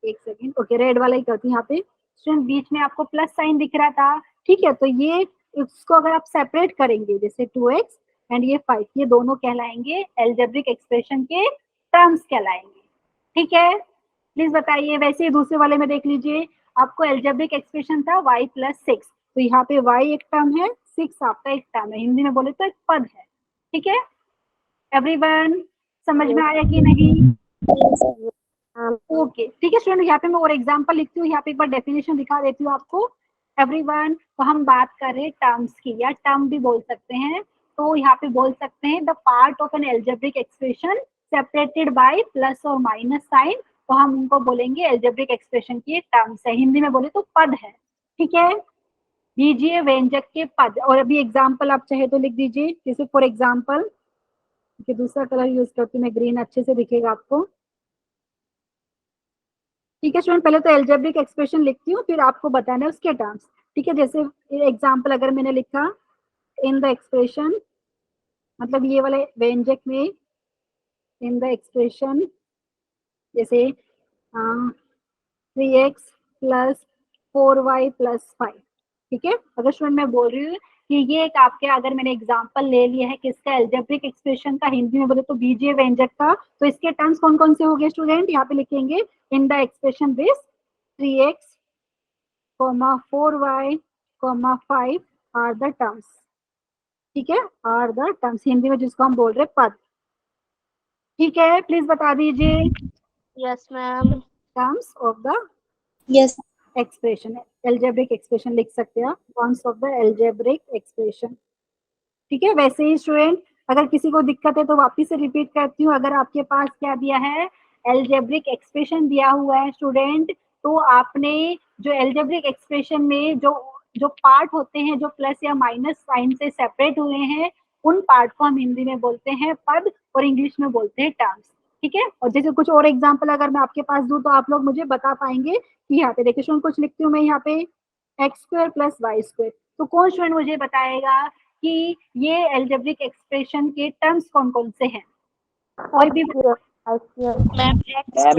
[SPEAKER 1] एक सेकेंड, ओके रेड वाला ही करती हूँ यहाँ पे स्टूडेंट, बीच में आपको प्लस साइन दिख रहा था, ठीक है। तो ये इसको अगर आप सेपरेट करेंगे, जैसे 2x एंड ये 5, ये दोनों कहलाएंगे एल्जेब्रिक एक्सप्रेशन के टर्म्स कहलाएंगे, ठीक है। प्लीज बताइए, वैसे ही दूसरे वाले में देख लीजिए, आपको एल्जेब्रिक एक्सप्रेशन था y+6, तो यहाँ पे y एक टर्म है, 6 आपका एक टर्म है, हिंदी में बोले तो एक पद है, ठीक है। एवरीवन, समझ में आया कि नहीं? ओके, ठीक है स्टूडेंट, यहाँ पे मैं और एग्जांपल लिखती हूँ, यहाँ पे एक बार डेफिनेशन दिखा देती हूँ आपको। एवरीवन, तो हम बात कर रहे हैं टर्म्स की, या टर्म भी बोल सकते हैं, तो यहाँ पे बोल सकते हैं the part of an algebraic expression separated by plus और माइनस साइन, तो हम उनको बोलेंगे एल्जेब्रिक एक्सप्रेशन की टर्म्स है, हिंदी में बोले तो पद है, ठीक है। बीजीय व्यंजक के पद, और अभी एग्जाम्पल आप चाहे तो लिख दीजिए, जैसे फॉर एग्जाम्पल, दूसरा कलर यूज करती हूँ मैं, ग्रीन अच्छे से दिखेगा आपको, ठीक है स्टूडेंट। पहले तो एल्जेब्रिक एक्सप्रेशन लिखती हूँ, फिर आपको बताना है उसके टर्म्स, ठीक है। जैसे एग्जाम्पल अगर मैंने लिखा, इन द एक्सप्रेशन, मतलब ये वाले व्यंजक में इन द एक्सप्रेशन, जैसे 3x प्लस 4y प्लस 5, ठीक है। अगर स्टूडेंट मैं बोल रही हूँ कि ये एक आपके, अगर मैंने एग्जांपल ले लिया है किसका, एल्जेब्रिक एक्सप्रेशन का, हिंदी में बोले तो बीजीय व्यंजक का, तो इसके टर्म्स कौन कौन से हो गए स्टूडेंट, यहाँ पे लिखेंगे in the expression this 3x, 4y, 5 are the terms, ठीक है, आर द टर्म्स, हिंदी में जिसको हम बोल रहे पद, ठीक है। प्लीज बता दीजिए
[SPEAKER 4] yes ma'am.
[SPEAKER 1] Terms of the
[SPEAKER 4] yes
[SPEAKER 1] expression, algebraic expression लिख सकते हैं आप, terms of the algebraic expression, ठीक है। वैसे ही स्टूडेंट अगर किसी को दिक्कत है तो वापिस से रिपीट करती हूँ, अगर आपके पास क्या दिया है, एल्जेब्रिक एक्सप्रेशन दिया हुआ है स्टूडेंट, तो आपने जो एल्जेब्रिक एक्सप्रेशन में जो जो पार्ट होते हैं जो प्लस या माइनस साइन से सेपरेट हुए हैं, उन पार्ट को हम हिंदी में बोलते हैं पद और इंग्लिश में बोलते हैं टर्म्स, ठीक है। और जैसे कुछ और एग्जाम्पल अगर मैं आपके पास दूं तो आप लोग मुझे बता पाएंगे कि यहाँ पे देखिए स्टूडेंट, कुछ लिखती हूँ मैं यहाँ पे x square plus y square, तो कौन स्टूडेंट मुझे बताएगा कि ये एल्जेब्रिक एक्सप्रेशन के टर्म्स कौन कौन से हैं, और भी
[SPEAKER 4] मैम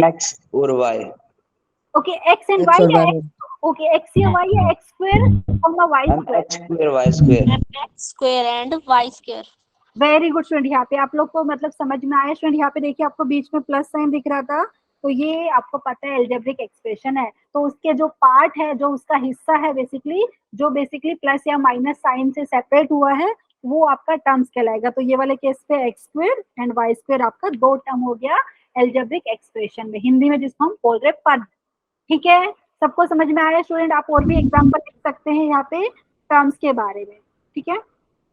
[SPEAKER 3] mx और y,
[SPEAKER 1] okay, x and y या एक्स, ओके एक्स या वाई या x square comma y
[SPEAKER 3] m
[SPEAKER 1] square,
[SPEAKER 3] x square y square,
[SPEAKER 4] x square and y square.
[SPEAKER 1] Very good student. यहाँ पे आप लोग को मतलब समझ में आया स्टूडेंट, यहाँ पे देखिए आपको बीच में प्लस साइन दिख रहा था, तो ये आपको पता है एल्जेब्रिक एक्सप्रेशन है, तो उसके जो पार्ट है, जो उसका हिस्सा है बेसिकली, जो बेसिकली प्लस या माइनस साइन से सेपरेट हुआ है, वो आपका टर्म्स कहलाएगा। तो ये वाले केस पे x square and y square आपका दो टर्म हो गया एल्जेब्रिक एक्सप्रेशन में, हिंदी में जिसको हम बोल रहे पद, ठीक है। सबको समझ में आया स्टूडेंट, आप और भी एग्जाम्पल लिख सकते हैं यहाँ पे टर्म्स के बारे में, ठीक है।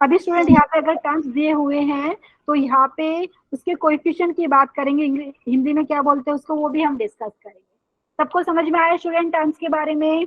[SPEAKER 1] अभी स्टूडेंट यहाँ पे अगर टर्म्स दिए हुए हैं तो यहाँ पे उसके कोएफिशिएंट की बात करेंगे, हिंदी में क्या बोलते हैं उसको, वो भी हम डिस्कस करेंगे। सबको समझ में आया स्टूडेंट टर्म्स के बारे में?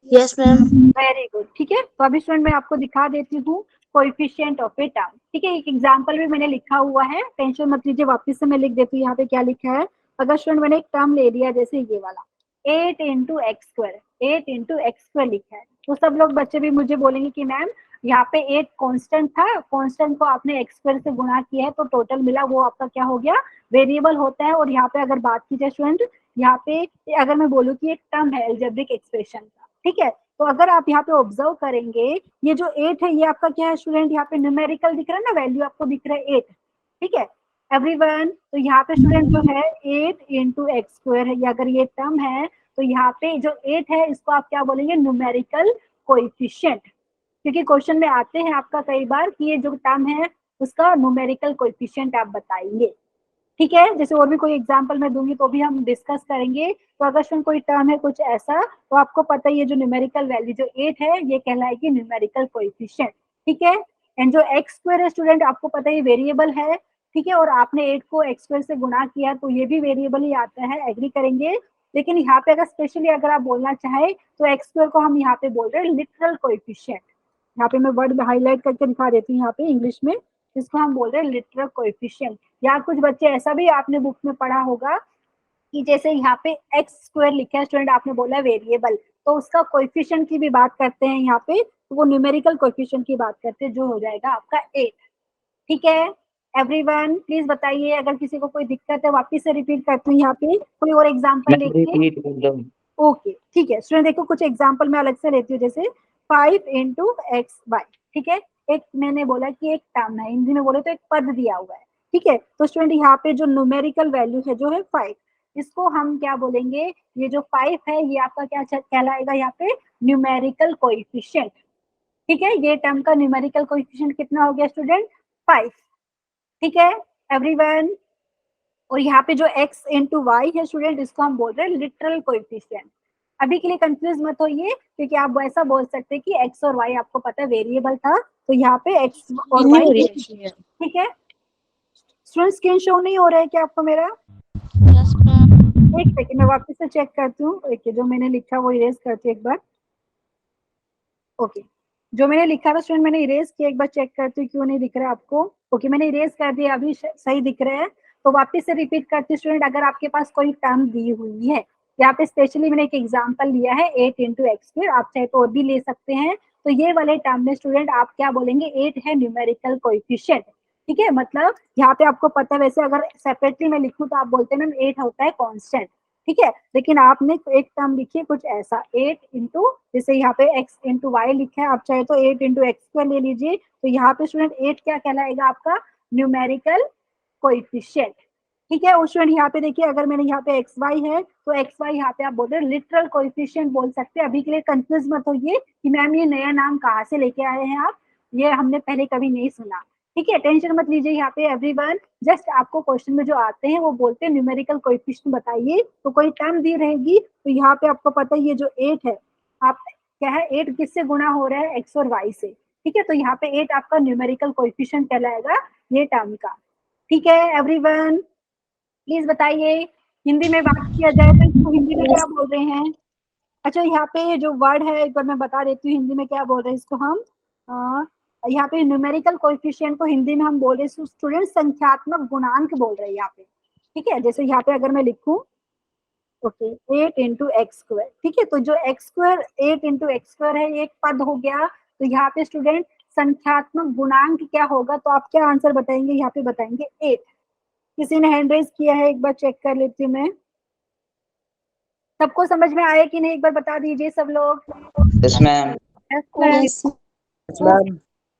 [SPEAKER 4] Yes ma'am.
[SPEAKER 1] वेरी गुड, ठीक है। तो अभी स्टूडेंट मैं आपको दिखा देती हूँ कोएफिशिएंट ऑफ ए टर्म, ठीक है। एक एग्जांपल भी मैंने लिखा हुआ है, टेंशन मत लीजिए, वापस से मैं लिख देती हूँ यहाँ पे क्या लिखा है। अगर स्टूडेंट मैंने एक टर्म ले लिया जैसे ये वाला 8 into x square, 8 into x square लिखा है, तो सब लोग बच्चे भी मुझे बोलेंगे कि मैम यहाँ पे 8 कांस्टेंट था, कांस्टेंट को आपने एक्स स्क्वायर से गुणा किया है तो टोटल मिला, वो आपका क्या हो गया, वेरिएबल होता है। और यहाँ पे अगर बात की जाए स्टूडेंट, यहाँ पे अगर मैं बोलूँ कि एक टर्म है एल्जेब्रिक एक्सप्रेशन का, ठीक है, तो अगर आप यहाँ पे ऑब्जर्व करेंगे, ये जो 8 है ये आपका क्या है स्टूडेंट, यहाँ पे न्यूमेरिकल दिख रहा है ना, वैल्यू आपको दिख रहा है 8, ठीक है एवरीवन। तो यहाँ पे स्टूडेंट जो है 8 इंटू एक्स स्क्वायर है, अगर ये टर्म है तो यहाँ पे जो 8 है इसको आप क्या बोलेंगे, न्यूमेरिकल कोएफिशिएंट, क्योंकि क्वेश्चन में आते हैं आपका कई बार कि ये जो टर्म है उसका न्यूमेरिकल कोएफिशिएंट आप बताएंगे, ठीक है। जैसे और भी कोई एग्जांपल मैं दूंगी तो भी हम डिस्कस करेंगे। तो अगर कोई टर्म है कुछ ऐसा, तो आपको पता है ये जो न्यूमेरिकल वैल्यू जो 8 है ये कहलाएगी न्यूमेरिकल कोएफिशिएंट, ठीक है। एंड जो एक्स स्क्वायर है स्टूडेंट आपको पता है ये वेरिएबल है, ठीक है, और आपने 8 को एक्स स्क्वायर से गुणा किया तो ये भी वेरिएबल ही आता है, एग्री करेंगे। लेकिन यहाँ पे अगर स्पेशली अगर आप बोलना चाहे तो एक्स स्क्वायर को हम यहाँ पे बोल रहे हैं लिटरल कोएफिशिएंट, यहाँ पे मैं वर्ड हाईलाइट करके दिखा देती हूँ यहाँ पे इंग्लिश में, जिसको हम बोल रहे हैं लिटरल कोएफिशिएंट। या कुछ बच्चे ऐसा भी आपने बुक में पढ़ा होगा कि जैसे यहाँ पे एक्स स्क्वायर लिखा है स्टूडेंट, आपने बोला वेरिएबल, तो उसका कोएफिशिएंट की भी बात करते हैं यहाँ पे, तो वो न्यूमेरिकल कोएफिशिएंट की बात करते हैं, जो हो जाएगा आपका 8, ठीक है एवरीवन। प्लीज बताइए अगर किसी को कोई दिक्कत है, वापिस से रिपीट करती हूँ यहाँ पे कोई और एग्जाम्पल लेके, ओके ठीक है स्टूडेंट। देखो कुछ एग्जाम्पल मैं अलग से लेती हूँ, जैसे 5 इंटू एक्स वाई, ठीक है, एक मैंने बोला कि एक टर्म है, हिंदी में बोले तो एक पद दिया हुआ है, ठीक है। तो स्टूडेंट यहाँ पे जो न्यूमेरिकल वैल्यू है जो है 5, इसको हम क्या बोलेंगे, ये जो 5 है ये आपका क्या कहलाएगा यहाँ पे, न्यूमेरिकल कोएफिशिएंट, ठीक है। ये टर्म का न्यूमेरिकल कोएफिशिएंट कितना हो गया स्टूडेंट, 5, ठीक है एवरीवन। और यहाँ पे जो x इंटू वाई है स्टूडेंट, इसको हम बोल रहे हैं लिटरल कोएफिशिएंट। अभी के लिए कंफ्यूज मत होइए, क्योंकि आप ऐसा बोल सकते हैं कि x और y आपको पता है वेरिएबल था, तो यहाँ पे x और y, ठीक है। स्टूडेंट स्क्रीन शो नहीं हो रहा है क्या आपको मेरा?
[SPEAKER 4] Yes ma'am.
[SPEAKER 1] एक सेकंड मैं वापस से चेक करती हूँ, जो मैंने लिखा वो इरेज करती हूँ एक बार, ओके जो मैंने लिखा था स्टूडेंट मैंने इरेज किया, एक बार चेक करती हूँ क्यों नहीं दिख रहा है आपको। ओके मैंने इरेज कर दिया, अभी सही दिख रहा है। तो वापस से रिपीट करती हूँ स्टूडेंट, अगर आपके पास कोई टर्म दी हुई है, यहाँ पे स्पेशली मैंने एक एग्जांपल लिया है 8 इंटू एक्स स्क्वायर, आप चाहे तो और भी ले सकते हैं। तो ये वाले टर्म में स्टूडेंट आप क्या बोलेंगे, 8 है न्यूमेरिकल कोएफिशिएंट, ठीक है, मतलब यहाँ पे आपको पता है, वैसे अगर सेपरेटली मैं लिखूं तो आप बोलते हैं मैम 8 होता है कांस्टेंट, ठीक है, लेकिन आपने एक टर्म लिखी है कुछ ऐसा 8 इंटू, जैसे यहाँ पे x इंटू वाई लिखा है, आप चाहे तो 8 इंटू एक्स स्क्वायर ले लीजिए, तो यहाँ पे स्टूडेंट 8 क्या कहलाएगा आपका न्यूमेरिकल कोएफिशिएंट, ठीक है। और स्टूडेंट यहाँ पे देखिए, अगर मैंने यहाँ पे एक्स वाई है तो एक्स वाई यहाँ पे आप बोल रहे हैं लिटरल कोएफिशिएंट बोल सकते हैं। अभी के लिए कंफ्यूज मत होइए कि मैम ये नया नाम कहाँ से लेके आए हैं आप, ये हमने पहले कभी नहीं सुना, ठीक है, टेंशन मत लीजिए यहाँ पे एवरीवन। जस्ट आपको क्वेश्चन में जो आते हैं वो बोलते हैं न्यूमेरिकल कोएफिशिएंट बताइए, तो कोई टर्म दी रहेगी तो यहाँ पे आपको पता है ये जो 8 है, आप क्या है 8 किससे गुणा हो रहा है, एक्स और वाई से, ठीक है, तो यहाँ पे 8 आपका न्यूमेरिकल कोएफिशिएंट कहलाएगा ये टर्म का, ठीक है एवरीवन। प्लीज बताइए, हिंदी में बात किया जाए तो इसको हिंदी में क्या बोल रहे हैं? अच्छा, यहाँ पे जो वर्ड है एक बार मैं बता देती हूँ हिंदी में क्या बोल रहे हैं इसको हम, यहाँ पे न्यूमेरिकल कोएफिशिएंट को हिंदी में हम बोल रहे हैं स्टूडेंट संख्यात्मक गुणांक बोल रहे हैं यहाँ पे, ठीक है। जैसे यहाँ पे अगर मैं लिखूं ओके 8 इंटू एक्स स्क्वायर, ठीक है, तो जो x square 8 into x square है एक पद हो गया, तो यहाँ पे स्टूडेंट संख्यात्मक गुणांक क्या होगा, तो आप क्या आंसर बताएंगे, यहाँ पे बताएंगे 8। किसी ने हैंड रेज किया है, एक बार चेक कर लेती हूँ मैं, सबको समझ में आया कि नहीं, एक बार बता दीजिए सब लोग।
[SPEAKER 3] Yes, ma'am.
[SPEAKER 4] Yes.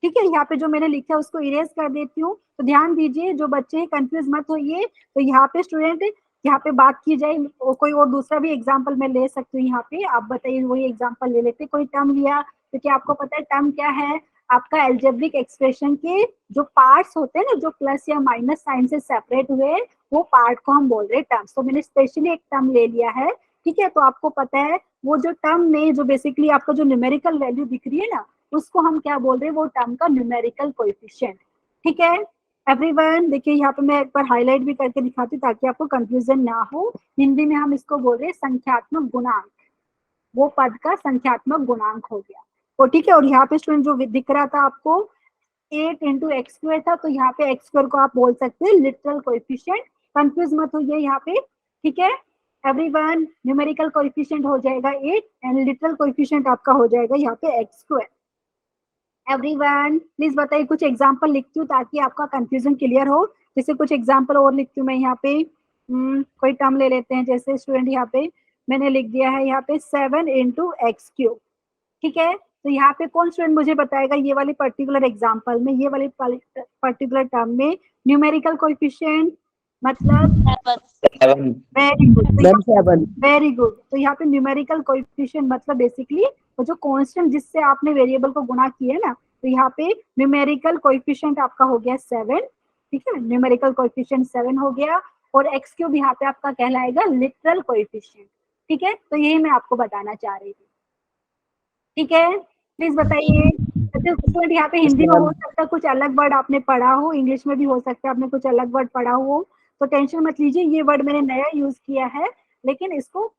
[SPEAKER 1] ठीक है, यहाँ पे जो मैंने लिखा है उसको इरेज कर देती हूँ, तो ध्यान दीजिए जो बच्चे हैं कंफ्यूज मत होइए। तो यहाँ पे स्टूडेंट यहाँ पे बात की जाए, कोई और दूसरा भी एग्जांपल मैं ले सकती हूँ, यहाँ पे आप बताइए वही एग्जांपल ले लेते, कोई टर्म लिया तो क्या आपको पता है टर्म क्या है, आपका एल्जेब्रिक एक्सप्रेशन के जो पार्ट्स होते हैं ना, जो प्लस या माइनस साइन से सेपरेट हुए, वो पार्ट को हम बोल रहे हैं टर्म्स। तो मैंने स्पेशली एक टर्म ले लिया है, ठीक है, तो आपको पता है वो जो टर्म में जो बेसिकली आपका जो न्यूमेरिकल वैल्यू दिख रही है ना, उसको हम क्या बोल रहे हैं, वो टर्म का न्यूमेरिकल कोएफिशिएंट, ठीक है एवरीवन। देखिए यहाँ पे मैं एक बार हाईलाइट भी करके दिखाती हूँ ताकि आपको कंफ्यूजन ना हो। हिंदी में हम इसको बोल रहे हैं संख्यात्मक गुणांक, वो पद का संख्यात्मक गुणांक हो गया वो, ठीक है। और यहाँ पे स्टूडेंट जो दिख रहा था आपको 8 इंटू एक्स स्क्वायर था, तो यहाँ पे एक्स स्क्वायर को आप बोल सकते हैं लिटरल कोएफिशिएंट, कंफ्यूज मत होइए यहाँ पे, ठीक है एवरीवन। न्यूमेरिकल कोएफिशिएंट हो जाएगा 8 एंड लिटरल कोएफिशिएंट आपका हो जाएगा यहाँ पे एक्स स्क्वायर। एवरीवन प्लीज बताइए, कुछ एग्जांपल लिखती हूँ ताकि आपका कंफ्यूजन क्लियर हो। जैसे कुछ एग्जांपल और लिखती हूँ मैं यहाँ पे, कोई टर्म ले लेते हैं, जैसे स्टूडेंट यहाँ पे मैंने लिख दिया है यहाँ पे 7 इंटू एक्स क्यूब, ठीक है, तो यहाँ पे कौन स्टूडेंट मुझे बताएगा ये वाली पर्टिकुलर एग्जांपल में, ये वाली पर्टिकुलर टर्म में न्यूमेरिकल कोएफिशिएंट मतलब
[SPEAKER 3] 7.
[SPEAKER 1] Very good, very good. तो यहाँ पे न्यूमेरिकल कोएफिशिएंट मतलब बेसिकली वो जो कांस्टेंट जिससे आपने वेरिएबल को गुणा किया ना, तो यहाँ पे न्यूमेरिकल कोएफिशिएंट आपका हो गया 7, ठीक है, न्यूमेरिकल कोएफिशिएंट 7 हो गया, और एक्स क्यूब यहाँ पे आपका कहलाएगा लिटरल कोएफिशिएंट, ठीक है। तो यही मैं आपको बताना चाह रही थी, ठीक है, प्लीज बताइए। स्टूडेंट यहाँ पे हिंदी में हो सकता है कुछ अलग वर्ड आपने पढ़ा हो, इंग्लिश में भी हो सकता है आपने कुछ अलग वर्ड पढ़ा हो, तो टेंशन मत लीजिए, ये वर्ड मैंने नया यूज किया है, लेकिन इसको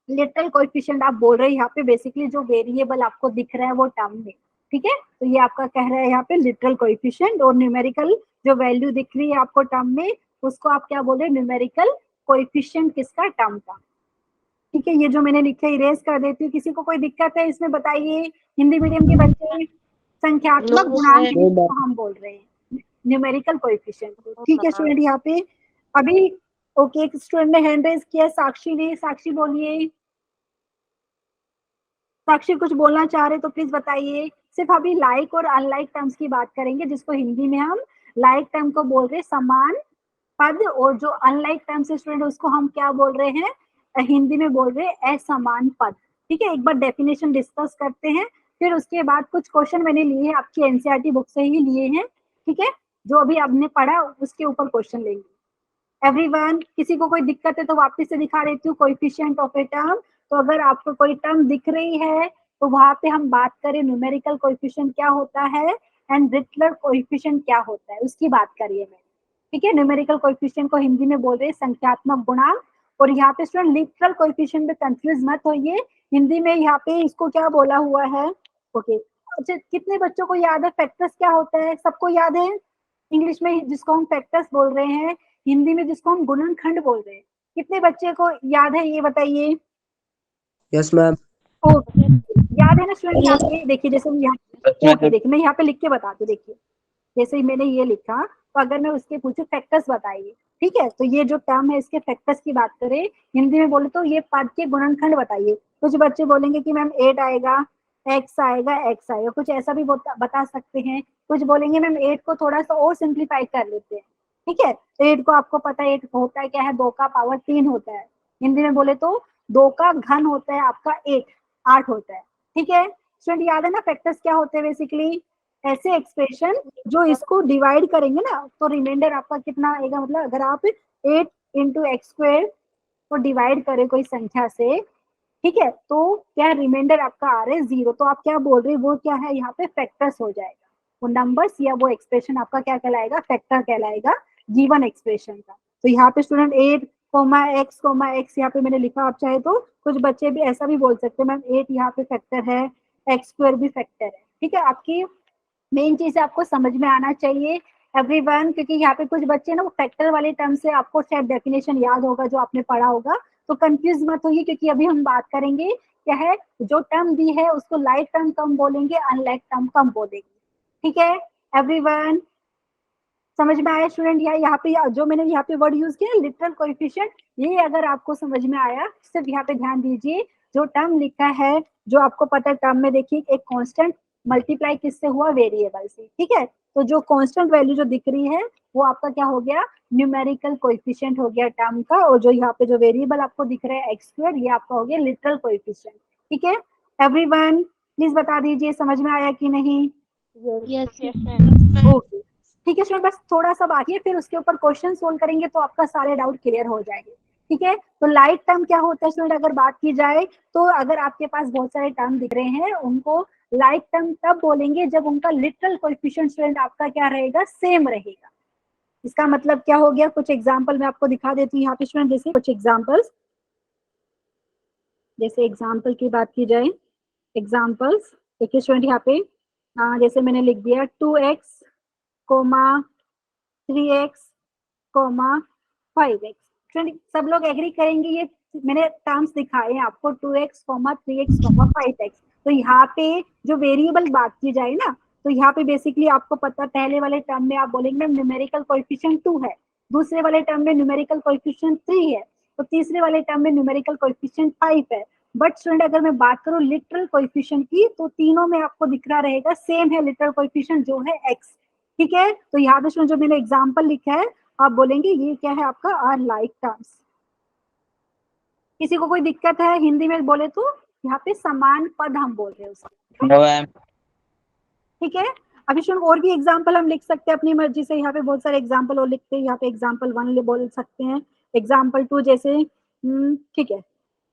[SPEAKER 1] लिटरल कोएफिशिएंट आप बोल रहे हैं यहाँ पे, बेसिकली जो वेरिएबल आपको दिख रहा है वो टर्म में, ठीक है, तो ये आपका कह रहा है यहाँ पे लिटरल कोएफिशिएंट, और न्यूमेरिकल जो वैल्यू दिख रही है आपको टर्म में उसको आप क्या बोल रहे हैं, न्यूमेरिकल कोएफिशिएंट किसका, टर्म का, ठीक है। ये जो मैंने लिखा है इरेज कर देती हूँ, किसी को कोई दिक्कत है इसमें बताइए, हिंदी मीडियम के बच्चे, संख्यात्मक गुणांक को हम बोल रहे हैं न्यूमेरिकल कोएफिशिएंट, ठीक है स्टूडेंट। यहाँ पे अभी ओके, एक स्टूडेंट ने हैंड रेज किया, साक्षी ने, साक्षी बोलिए, साक्षी कुछ बोलना चाह रहे तो प्लीज बताइए। सिर्फ अभी लाइक और अनलाइक टर्म्स की बात करेंगे, जिसको हिंदी में हम लाइक टर्म को बोल रहे हैं समान पद, और जो अनलाइक टर्म से स्टूडेंट उसको हम क्या बोल रहे हैं, हिंदी में बोल रहे हैं असमान पद, ठीक है। एक बार डेफिनेशन डिस्कस करते हैं, फिर उसके बाद कुछ क्वेश्चन मैंने लिए हैं आपकी एनसीईआरटी बुक से ही लिए हैं, ठीक है, जो अभी आपने पढ़ा उसके ऊपर क्वेश्चन लेंगे। एवरीवन किसी को कोई दिक्कत है तो वापस से दिखा देती हूँ, कोएफिशिएंट ऑफ ए टर्म, तो अगर आपको कोई टर्म दिख रही है तो वहां पे हम बात करें न्यूमेरिकल कोएफिशिएंट क्या होता है एंड लिटरल कोएफिशिएंट क्या होता है, उसकी बात करिए मैंने, ठीक है। न्यूमेरिकल कोएफिशिएंट को हिंदी में बोल रहे हैं संख्यात्मक गुणांक, और यहाँ पे स्टूडेंट लिटरल कोएफिशिएंट में कंफ्यूज मत होइए, हिंदी में यहाँ पे इसको क्या बोला हुआ है, ओके। अच्छा, कितने बच्चों को याद है फैक्टर्स क्या होता है, सबको याद है? इंग्लिश में जिसको हम फैक्टर्स बोल रहे हैं, हिंदी में जिसको हम गुणनखंड बोल रहे हैं, कितने बच्चे को याद है ये बताइए?
[SPEAKER 5] Yes ma'am.
[SPEAKER 1] ओके, याद है ना स्टूडेंट? यहाँ पे देखिए, जैसे मैं यहाँ ओके देखिए मैं यहाँ पे लिख के बताती हूँ, देखिए जैसे ही मैंने ये लिखा तो अगर मैं उसके पूछूं फैक्टर्स बताइए, ठीक है, तो ये जो टर्म है इसके फैक्टर्स की बात करें, हिंदी में बोले तो ये पद के गुणनखंड बताइए। कुछ बच्चे बोलेंगे कि मैम 8 आएगा, x आएगा, कुछ ऐसा भी बता सकते हैं। कुछ बोलेंगे मैम 8 को थोड़ा सा और सिंप्लीफाई कर लेते हैं, ठीक है, तो 8 को आपको पता है 8 होता है क्या है, 2 का पावर 3 होता है। हिंदी में बोले तो 2 का घन होता है आपका 8 होता है, ठीक है। स्टूडेंट याद है ना फैक्टर्स क्या होते हैं, बेसिकली ऐसे एक्सप्रेशन जो इसको डिवाइड करेंगे ना तो रिमाइंडर आपका कितना आएगा, मतलब अगर आप 8 इंटू एक्स स्क्वायर को डिवाइड करें कोई संख्या से, ठीक है, तो क्या रिमाइंडर आपका आ रहा है 0, तो आप क्या बोल रहे हैं वो क्या है यहाँ पे फैक्टर्स हो जाएगा, वो नंबर्स या वो एक्सप्रेशन आपका क्या कहलाएगा, फैक्टर कहलाएगा गिवन एक्सप्रेशन का। तो यहाँ पे स्टूडेंट 8 x यहाँ पे मैंने लिखा, आप चाहे तो कुछ बच्चे भी ऐसा भी बोल सकते हैं मैम 8 यहाँ पे फैक्टर है, एक्स स्क्वायर भी फैक्टर है, ठीक है। आपकी मेन चीज आपको समझ में आना चाहिए एवरीवन, क्योंकि यहाँ पे कुछ बच्चे ना वो फैक्टर वाले टर्म से आपको शायद डेफिनेशन याद होगा जो आपने पढ़ा होगा, तो कंफ्यूज मत होइए, क्योंकि अभी हम बात करेंगे क्या है, जो टर्म दी है उसको लाइक टर्म कम बोलेंगे, अनलाइक टर्म कम बोलेंगे, ठीक है एवरीवन। समझ में आया स्टूडेंट? यहाँ पे जो मैंने यहाँ पे वर्ड यूज किया लिटरल कोएफिशिएंट, ये अगर आपको समझ में आया सिर्फ यहाँ पे ध्यान दीजिए, जो टर्म लिखा है जो आपको पता है टर्म में देखिए एक कांस्टेंट मल्टीप्लाई किससे हुआ, वेरिएबल से, ठीक है, तो जो कांस्टेंट वैल्यू जो दिख रही है वो आपका क्या हो गया, न्यूमेरिकल कोएफिशिएंट हो गया टर्म का, और जो यहाँ पे जो वेरिएबल आपको दिख रहा है एक्स स्क्वायर, ये आपका हो गया लिटरल कोएफिशिएंट, ठीक है एवरीवन। प्लीज बता दीजिए समझ में आया कि नहीं?
[SPEAKER 4] Yes, ma'am.
[SPEAKER 1] ओके ठीक है स्टूडेंट, बस थोड़ा सा बाकी है, फिर उसके ऊपर क्वेश्चन सोल्व करेंगे तो आपका सारे डाउट क्लियर हो जाएंगे, ठीक है। तो लाइक टर्म क्या होता है स्टूडेंट, अगर बात की जाए तो अगर आपके पास बहुत सारे टर्म दिख रहे हैं उनको लाइक टर्म तब बोलेंगे जब उनका लिटरल कोएफिशिएंट स्टूडेंट आपका क्या रहेगा, सेम रहेगा। इसका मतलब क्या हो गया, कुछ एग्जाम्पल मैं आपको दिखा देती हूँ यहाँ पे स्टूडेंट, जैसे कुछ एग्जाम्पल्स, जैसे एग्जाम्पल की बात की जाए, एग्जाम्पल्स देखिए स्टूडेंट यहाँ पे जैसे मैंने लिख दिया 2x, 3x, 5x। सब लोग एग्री करेंगे ये मैंने टर्म्स दिखाए हैं आपको 2x, 3x, 5x। तो यहाँ पे जो वेरिएबल बात की जाए ना, तो यहाँ पे बेसिकली आपको पता पहले वाले टर्म में आप बोलेंगे न्यूमेरिकल कोएफिशिएंट 2 है, दूसरे वाले टर्म में न्यूमेरिकल कोएफिशिएंट 3 है, तो तीसरे वाले टर्म में न्यूमेरिकल कोएफिशिएंट 5 है। बट स्टूडेंट अगर मैं बात करूं लिटरल कोएफिशिएंट की, तो तीनों में आपको दिख रहा रहेगा सेम है लिटरल कोएफिशिएंट जो है x, ठीक है। तो यहाँ पे जो मैंने एग्जाम्पल लिखा है आप बोलेंगे ये क्या है आपका आर लाइक टर्म्स। किसी को कोई दिक्कत है हिंदी में बोले तो यहाँ पे समान पद हम बोल रहे हैं उसको,
[SPEAKER 3] नो मैम।
[SPEAKER 1] ठीक है। अभी सुन और भी एग्जाम्पल हम लिख सकते हैं अपनी मर्जी से, यहाँ पे बहुत सारे एग्जाम्पल और लिखते हैं, यहाँ पे एग्जाम्पल 1 बोल सकते हैं, एग्जाम्पल 2 जैसे ठीक है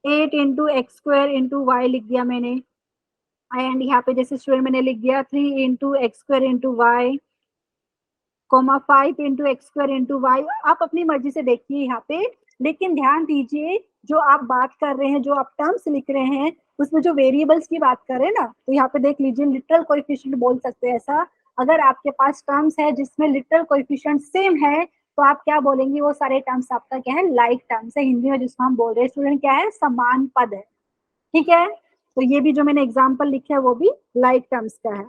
[SPEAKER 1] 8 into x square into y लिख दिया मैंने, एंड यहाँ पे जैसे स्टूडेंट मैंने लिख दिया 3 into x square into y, 5 into x square into y. आप अपनी मर्जी से देखिए यहाँ पे, लेकिन ध्यान दीजिए जो आप बात कर रहे हैं, जो आप टर्म्स लिख रहे हैं उसमें जो वेरिएबल्स की बात कर रहे हैं ना, तो यहाँ पे देख लीजिए लिटरल कोएफिशिएंट बोल सकते हैं ऐसा। अगर आपके पास टर्म्स है जिसमें लिटरल कोएफिशिएंट सेम है तो आप क्या बोलेंगे, वो सारे टर्म्स आपका क्या है, लाइक टर्म्स है, हिंदी में जिसको हम बोल रहे हैं स्टूडेंट क्या है, समान पद है, ठीक है। तो ये भी जो मैंने एग्जाम्पल लिखा है वो भी लाइक टर्म्स का है।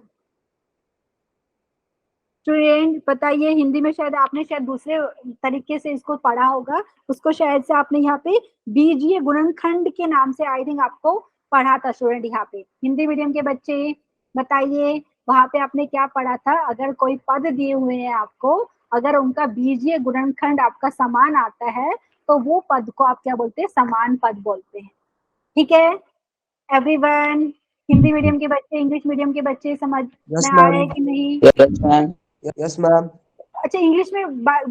[SPEAKER 1] स्टूडेंट बताइए हिंदी में शायद आपने शायद दूसरे तरीके से इसको पढ़ा होगा, उसको शायद से आपने यहाँ पे बीजीय गुणनखंड के नाम से आई थिंक आपको पढ़ा था स्टूडेंट। यहाँ पे हिंदी मीडियम के बच्चे बताइए वहां पे आपने क्या पढ़ा था, अगर कोई पद दिए हुए हैं आपको, अगर उनका बीजीय गुणनखंड आपका समान आता है तो वो पद को आप क्या बोलते हैं, समान पद बोलते हैं, ठीक है एवरीवन। हिंदी मीडियम के बच्चे, इंग्लिश मीडियम के बच्चे समझ में आ रहे हैं कि नहीं?
[SPEAKER 3] Yes ma'am.
[SPEAKER 5] Yes, ma'am.
[SPEAKER 1] अच्छा इंग्लिश में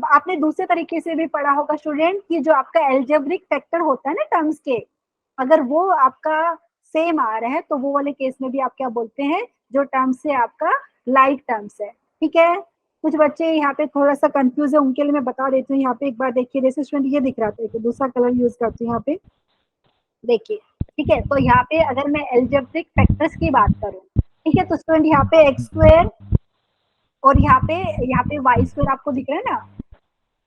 [SPEAKER 1] आपने दूसरे तरीके से भी पढ़ा होगा स्टूडेंट कि जो आपका एल्जेब्रिक फैक्टर होता है ना टर्म्स के, अगर वो आपका सेम आ रहा है तो वो वाले केस में भी आप क्या बोलते हैं, जो टर्म्स है आपका लाइक टर्म्स है, ठीक है। कुछ बच्चे यहाँ पे थोड़ा सा कंफ्यूज है, उनके लिए मैं बता देती हूँ। यहाँ पे एक बार देखिए, जैसे स्टूडेंट ये दिख रहा था, तो दूसरा कलर यूज करती हूँ यहाँ पे, देखिए ठीक है। तो यहाँ पे अगर मैं एल्जेब्रिक फैक्टर्स की बात करूँ, ठीक है, तो स्टूडेंट यहाँ पे एक्स स्क्वायर और यहाँ पे वाई स्क्वायर आपको दिख रहा है ना,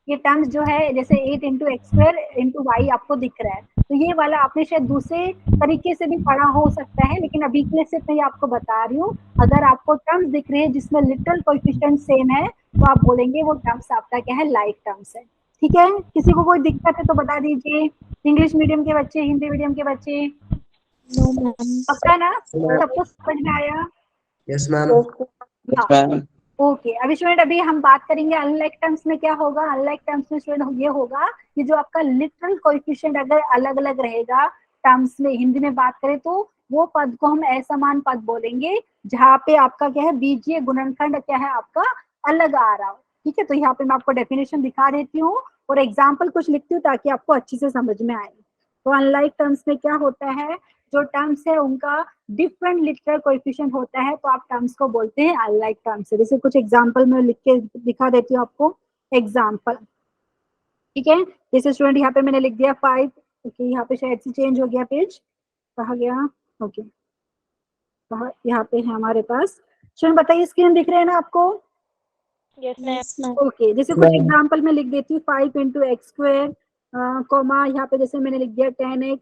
[SPEAKER 1] ये टर्म्स जो है जैसे 8 into x square into y आपको दिख रहा है, तो ये वाला आपने शायद दूसरे तरीके से भी पढ़ा हो सकता है, लेकिन अभी के लिए सिर्फ मैं आपको बता रही हूँ। अगर आपको टर्म्स दिख रहे हैं जिसमें लिटरल कोएफिशिएंट सेम है तो आप बोलेंगे वो टर्म्स आपका क्या है, लाइक टर्म्स है। ठीक है, किसी को कोई दिक्कत है तो बता दीजिए। इंग्लिश मीडियम के बच्चे, हिंदी मीडियम के बच्चे,
[SPEAKER 2] नो मैम।
[SPEAKER 1] पक्का ना, सबको समझ में आया?
[SPEAKER 5] Yes, ma'am.
[SPEAKER 3] Yes, ma'am.
[SPEAKER 1] Okay, अभी स्टूडेंट अभी हम बात करेंगे अनलाइक टर्म्स में क्या होगा। अनलाइक टर्म्स में स्टूडेंट ये होगा कि जो आपका लिटरल कोएफिशिएंट अगर अलग अलग रहेगा टर्म्स में, हिंदी में बात करें तो वो पद को हम असमान पद बोलेंगे, जहाँ पे आपका क्या है, बीजीय गुणनखंड क्या है आपका अलग आ रहा हो। ठीक है, तो यहाँ पे मैं आपको डेफिनेशन दिखा देती हूँ और एग्जाम्पल कुछ लिखती हूँ ताकि आपको अच्छे से समझ में आए। तो अनलाइक टर्म्स में क्या होता है, जो टर्म्स है उनका डिफरेंट लिटरल कोएफिशिएंट होता है तो आप टर्म्स को बोलते हैं अनलाइक टर्म्स। जैसे कुछ एग्जांपल मैं लिख के दिखा देती हूँ आपको एग्जांपल। ठीक है, जैसे स्टूडेंट यहाँ पे मैंने लिख दिया 5। ओके, यहाँ पे शायद से चेंज हो गया पेज, कहा गया। ओके, यहाँ पे है हमारे पास। स्टूडेंट बताइए, स्क्रीन दिख रहे हैं ना आपको?
[SPEAKER 4] Yes, ma'am.
[SPEAKER 1] ओके, जैसे कुछ एग्जांपल में लिख देती हूँ 5 इंटू एक्स स्क्वायर, कोमा यहाँ पे जैसे मैंने लिख दिया 10x,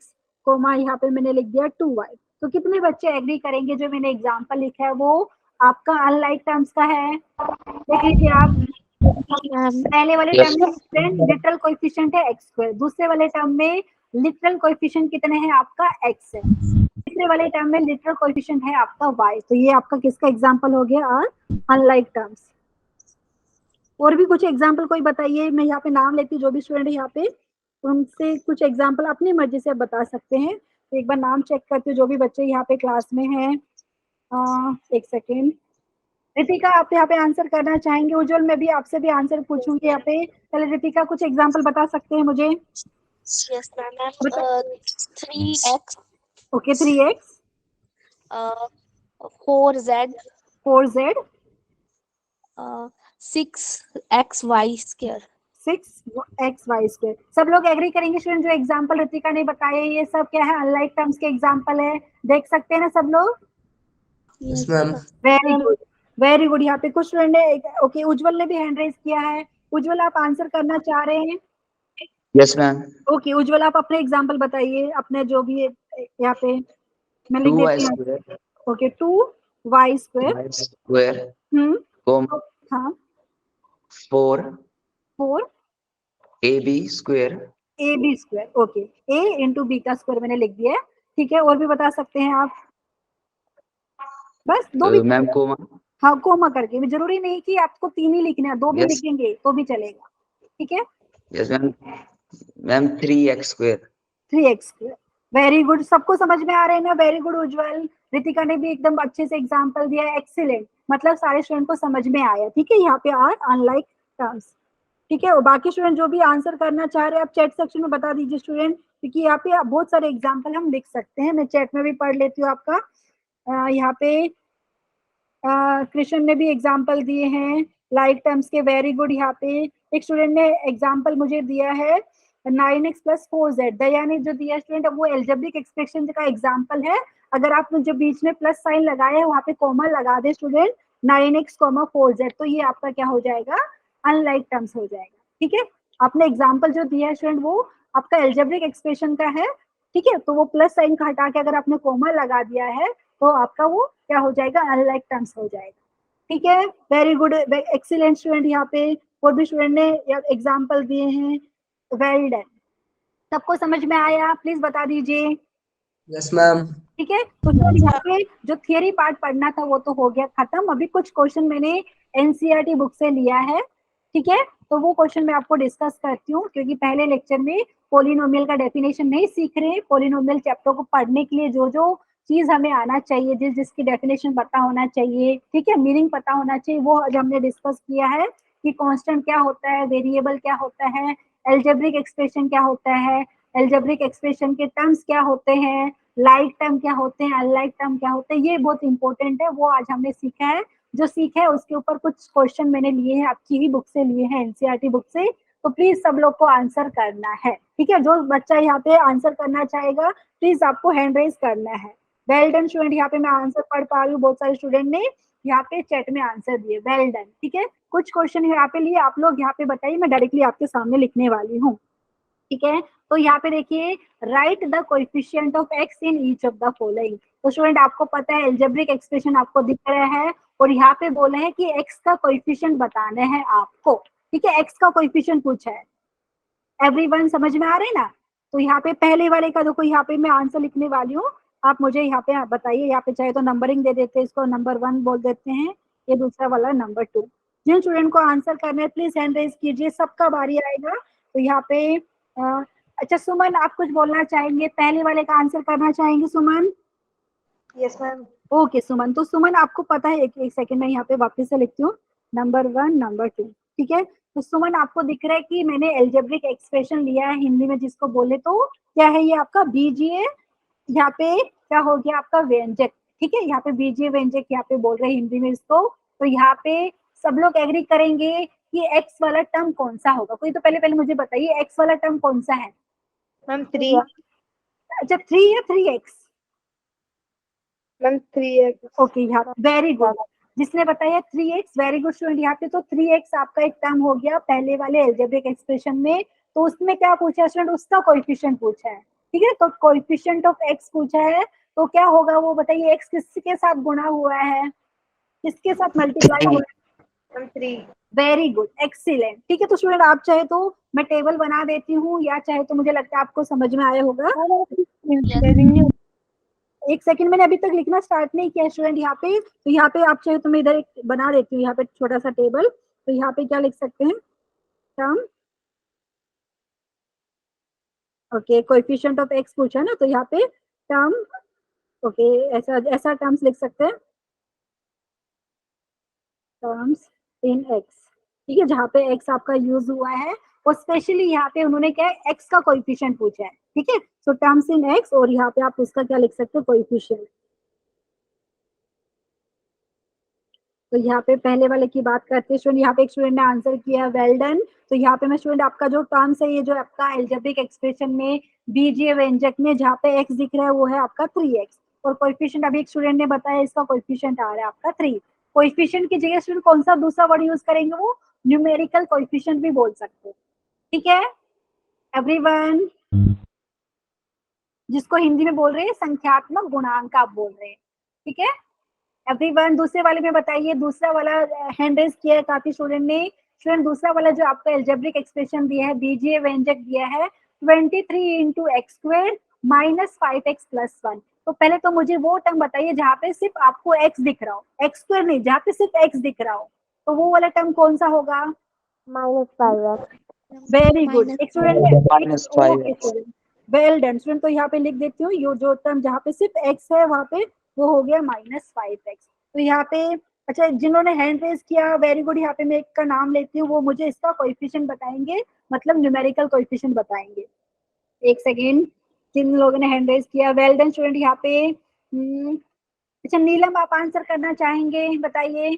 [SPEAKER 1] कोमा यहाँ पे मैंने लिख दिया 2y। तो कितने बच्चे एग्री करेंगे जो मैंने एग्जांपल लिखा है वो आपका अनलाइक टर्म्स का है? देख लीजिए आप, पहले वाले
[SPEAKER 3] Yes.
[SPEAKER 1] टर्म में लिटरल कोएफिशिएंट है एक्स स्क्वायर, दूसरे वाले टर्म में लिटरल कोएफिशिएंट कितने हैं आपका x है, तीसरे वाले टर्म में लिटरल कोएफिशिएंट है आपका y। तो ये आपका किसका एग्जांपल हो गया, अनलाइक टर्म्स। और भी कुछ एग्जाम्पल कोई बताइए, मैं यहाँ पे नाम लेती हूँ जो भी स्टूडेंट है यहाँ पे, उनसे कुछ एग्जाम्पल अपनी मर्जी से बता सकते हैं। तो एक बार नाम चेक करती हूँ जो भी बच्चे यहाँ पे क्लास में हैं। एक सेकेंड, रितिका आप यहाँ पे आंसर करना चाहेंगे? उज्जवल मैं भी आपसे भी आंसर पूछूंगी यहाँ पे। चलो रितिका कुछ एग्जाम्पल बता सकते हैं मुझे?
[SPEAKER 4] Yes, ma'am. 3x,
[SPEAKER 1] okay, 3x,
[SPEAKER 4] 4z,
[SPEAKER 1] 4z,
[SPEAKER 4] 6xy square.
[SPEAKER 1] 6xy square. सब लोग एग्री करेंगे स्टूडेंट? जो एग्जाम्पल रितिका ने बताए ये सब क्या है, अनलाइक टर्म्स के एग्जाम्पल है। देख सकते हैं ना सब लोग?
[SPEAKER 5] Yes, ma'am.
[SPEAKER 1] Very good, very good. यहाँ पे कुछ स्टूडेंट ने, ओके, उज्जवल ने भी हैंड रेज किया है। उज्जवल आप आंसर करना चाह रहे हैं?
[SPEAKER 3] Yes, ma'am.
[SPEAKER 1] ओके, उज्जवल आप अपने एग्जाम्पल बताइए, अपने जो भी यहाँ पे मैं लिख
[SPEAKER 3] 2y
[SPEAKER 1] देती हूँ।
[SPEAKER 3] square,
[SPEAKER 1] ओके, 2y square,
[SPEAKER 3] y square, comma
[SPEAKER 1] हाँ,
[SPEAKER 3] 4
[SPEAKER 1] 4
[SPEAKER 3] ab square.
[SPEAKER 1] ab square. Okay, a into b का स्क्वायर मैंने लिख दिया है। ठीक है, और भी बता सकते हैं आप? बस दो भी,
[SPEAKER 3] मैम कोमा.
[SPEAKER 1] हाँ कोमा करके भी, जरूरी नहीं कि आपको 3 ही लिखना है, 2 भी
[SPEAKER 3] Yes.
[SPEAKER 1] लिखेंगे तो भी चलेगा। ठीक है,
[SPEAKER 3] Yes, ma'am. Ma'am 3x square.
[SPEAKER 1] 3x square. Very good, सबको समझ में आ रहे हैं ना? वेरी गुड उज्जवल, रितिका ने भी एकदम अच्छे से एग्जांपल दिया है, एक्सीलेंट। मतलब सारे स्टूडेंट को समझ में आया। ठीक है, यहाँ पे आर अनलाइक टर्म्स। ठीक है, और बाकी स्टूडेंट जो भी आंसर करना चाह रहे हैं आप चैट सेक्शन में बता दीजिए स्टूडेंट, क्योंकि यहाँ पे बहुत सारे एग्जाम्पल हम लिख सकते हैं। मैं चैट में भी पढ़ लेती हूँ आपका। यहाँ पे कृष्ण ने भी एग्जाम्पल दिए हैं लाइक टर्म्स के। Very good. यहाँ पे एक स्टूडेंट ने एग्जाम्पल मुझे दिया है 9x + 4z। दया ने जो दिया स्टूडेंट वो एल्जेब्रिक एक्सप्रेशन का एग्जाम्पल है। अगर आप जो बीच में प्लस साइन लगाए हैं वहाँ पे कॉमा लगा दे स्टूडेंट, 9x, 4z, तो ये आपका क्या हो जाएगा, अनलाइक टर्म्स हो जाएगा। ठीक है, आपने एग्जाम्पल जो दिया है स्टूडेंट वो आपका एल्जेब्रिक एक्सप्रेशन का है। ठीक है, तो वो प्लस साइन का हटा के अगर आपने कॉमा लगा दिया है तो आपका वो क्या हो जाएगा, अनलाइक टर्म्स हो जाएगा। ठीक है, वेरी गुड, एक्सीलेंट स्टूडेंट। यहाँ पे और भी स्टूडेंट ने एग्जाम्पल दिए हैं। Well done. सबको समझ में आया? प्लीज बता दीजिए।
[SPEAKER 5] Yes, ma'am.
[SPEAKER 1] ठीक है, तो यहाँ पे जो थियरी पार्ट पढ़ना था वो तो हो गया खत्म। अभी कुछ क्वेश्चन मैंने एनसीईआरटी बुक से लिया है। ठीक है, तो वो क्वेश्चन मैं आपको डिस्कस करती हूँ, क्योंकि पहले लेक्चर में पॉलिनोमियल का डेफिनेशन नहीं सीख रहे। पॉलिनोमियल चैप्टर को पढ़ने के लिए जो जो चीज हमें आना चाहिए, जिसकी डेफिनेशन पता होना चाहिए, ठीक है, मीनिंग पता होना चाहिए, वो आज हमने डिस्कस किया है कि कांस्टेंट क्या होता है, वेरिएबल क्या होता है, एल्जेब्रिक एक्सप्रेशन क्या होता है, एल्जेब्रिक एक्सप्रेशन के टर्म्स क्या होते हैं, लाइक टर्म क्या होते हैं, अनलाइक टर्म क्या होते हैं, ये बहुत इंपॉर्टेंट है। वो आज हमने सीखा है। जो सीखा है उसके ऊपर कुछ क्वेश्चन मैंने लिए हैं, आपकी ही बुक से लिए हैं, एनसीईआरटी बुक से। तो प्लीज सब लोग को आंसर करना है। ठीक है, जो बच्चा यहाँ पे आंसर करना चाहेगा प्लीज आपको हैंड रेज करना है। Well done student. यहाँ पे मैं आंसर पढ़ पा रही हूँ, बहुत सारे स्टूडेंट ने यहाँ पे चैट में आंसर दिए। Well done. ठीक है, कुछ क्वेश्चन यहाँ पे लिए आप लोग यहाँ पे बताइए, मैं डायरेक्टली आपके सामने लिखने वाली हूँ। ठीक है, तो यहाँ पे देखिए right the coefficient of x in each of the following. तो स्टूडेंट आपको पता है एल्जेब्रिक एक्सप्रेशन आपको दिख रहा है और यहाँ पे बोले हैं कि एक्स का कोएफिशिएंट बताना है आपको। ठीक है, एक्स का कोएफिशिएंट पूछा है। एवरीवन समझ में आ रहा है ना? तो यहाँ पे पहले वाले का देखो, यहाँ पे मैं आंसर लिखने वाली हूँ, आप मुझे यहाँ पे बताइए। यहाँ पे चाहे तो नंबरिंग दे देते हैं, इसको नंबर 1 बोल देते हैं, ये दूसरा वाला नंबर 2। जिन स्टूडेंट को आंसर करना है प्लीज हैंड रेज कीजिए, सबका बारी आएगा। तो यहाँ पे अच्छा सुमन आप कुछ बोलना चाहेंगे, पहले वाले का आंसर करना चाहेंगे Suman?
[SPEAKER 2] Yes ma'am.
[SPEAKER 1] Okay Suman, तो सुमन आपको पता है, एक सेकंड में यहाँ पे वापस से लिखती हूँ, नंबर 1 नंबर 2। ठीक है, तो सुमन आपको दिख रहा है कि मैंने एल्जेब्रिक एक्सप्रेशन लिया है हिंदी में जिसको बोले तो क्या है, ये आपका बीजीए, यहाँ पे क्या हो गया आपका व्यंजक। ठीक है, यहाँ पे बीजीए व्यंजक यहाँ पे बोल रहे हैं हिंदी में इसको। तो यहाँ पे सब लोग एग्री करेंगे कि एक्स वाला टर्म कौन सा होगा? कोई तो पहले मुझे बताइए एक्स वाला टर्म कौन सा है?
[SPEAKER 2] मैम 3।
[SPEAKER 1] अच्छा 3 या 3x?
[SPEAKER 2] Ma'am 3x।
[SPEAKER 1] ओके, यहाँ वेरी गुड, जिसने बताया 3x, वेरी गुड स्टूडेंट। यहाँ पे तो 3x आपका एक टर्म हो गया पहले वाले एल्जेब्रिक एक्सप्रेशन में। तो उसमें क्या पूछा है स्टूडेंट? उसका कोएफिशिएंट पूछा है। ठीक है, तो कोएफिशिएंट ऑफ x पूछा है, तो क्या होगा वो बताइए। x किसके साथ गुणा हुआ है, किसके साथ मल्टीप्लाई हुआ है?
[SPEAKER 2] मैम 3।
[SPEAKER 1] Very good, excellent. ठीक है, तो स्टूडेंट आप चाहे तो मैं टेबल बना देती हूँ, या चाहे तो मुझे लगता है आपको समझ में आया होगा। एक सेकंड, मैंने अभी तक लिखना स्टार्ट नहीं किया स्टूडेंट यहाँ पे। तो यहाँ पे आप चाहे तो मैं इधर एक बना देती हूँ यहाँ पे छोटा सा टेबल। तो यहाँ पे क्या लिख सकते हैं, term, okay, coefficient of x पूछा ना, तो यहाँ पे टर्म, ओके, ऐसा ऐसा टर्म्स लिख सकते हैं, टर्म्स इन एक्स। ठीक है, जहाँ पे एक्स आपका यूज हुआ है, और स्पेशली यहाँ पे उन्होंने क्या है, एक्स का कोएफिशिएंट पूछा है। ठीक है, सो टर्म्स इन एक्स, और यहाँ पे आप उसका क्या लिख सकते हो, कोएफिशिएंट। तो यहाँ पे पहले वाले की बात करते हैं स्टूडेंट, यहाँ पे एक स्टूडेंट ने आंसर किया वेल डन। तो यहाँ पे मैं स्टूडेंट आपका जो टर्म्स है, ये जो आपका एल्जेब्रिक एक्सप्रेशन में बीजीय व्यंजक में जहाँ पे x दिख रहा है वो है आपका 3x, और कोएफिशिएंट अभी एक स्टूडेंट ने बताया इसका कोएफिशिएंट आ रहा है आपका 3। कोएफिशिएंट की जगह स्टूडेंट कौन सा दूसरा वर्ड यूज करेंगे, वो न्यूमेरिकल कोएफिशिएंट भी बोल सकते हैं। ठीक है एवरीवन, जिसको हिंदी में बोल रहे हैं संख्यात्मक गुणांक आप बोल रहे हैं। ठीक है एवरीवन, दूसरे वाले में बताइए, दूसरा वाला हैंड रेज किया है काफी स्टूडेंट ने। स्टूडेंट दूसरा वाला जो आपका एल्जेब्रिक एक्सप्रेशन दिया है, बीजीय व्यंजक दिया है 23 into x square minus 5x plus 1। तो पहले तो मुझे वो टर्म बताइए जहाँ पे सिर्फ आपको x दिख रहा हो, एक्स स्क्वायर नहीं, जहाँ पे सिर्फ x दिख रहा हो, तो वो वाला टर्म कौन सा होगा?
[SPEAKER 2] -5x।
[SPEAKER 1] वेरी गुड, एक student
[SPEAKER 3] -5x।
[SPEAKER 1] Well done student. तो यहाँ पे लिख देती हूँ, ये जो टर्म जहाँ पे सिर्फ x है वहाँ पे वो हो गया -5x। तो यहाँ पे अच्छा, जिन्होंने हैंड रेज किया वेरी गुड, यहाँ पे मैं एक का नाम लेती हूँ, वो मुझे इसका कोएफिशिएंट बताएंगे, मतलब न्यूमेरिकल कोएफिशिएंट बताएंगे। एक सेकेंड, जिन लोगों ने हैंड रेज किया वेल डन स्टूडेंट। यहाँ पे अच्छा नीलम आप आंसर करना चाहेंगे, बताइए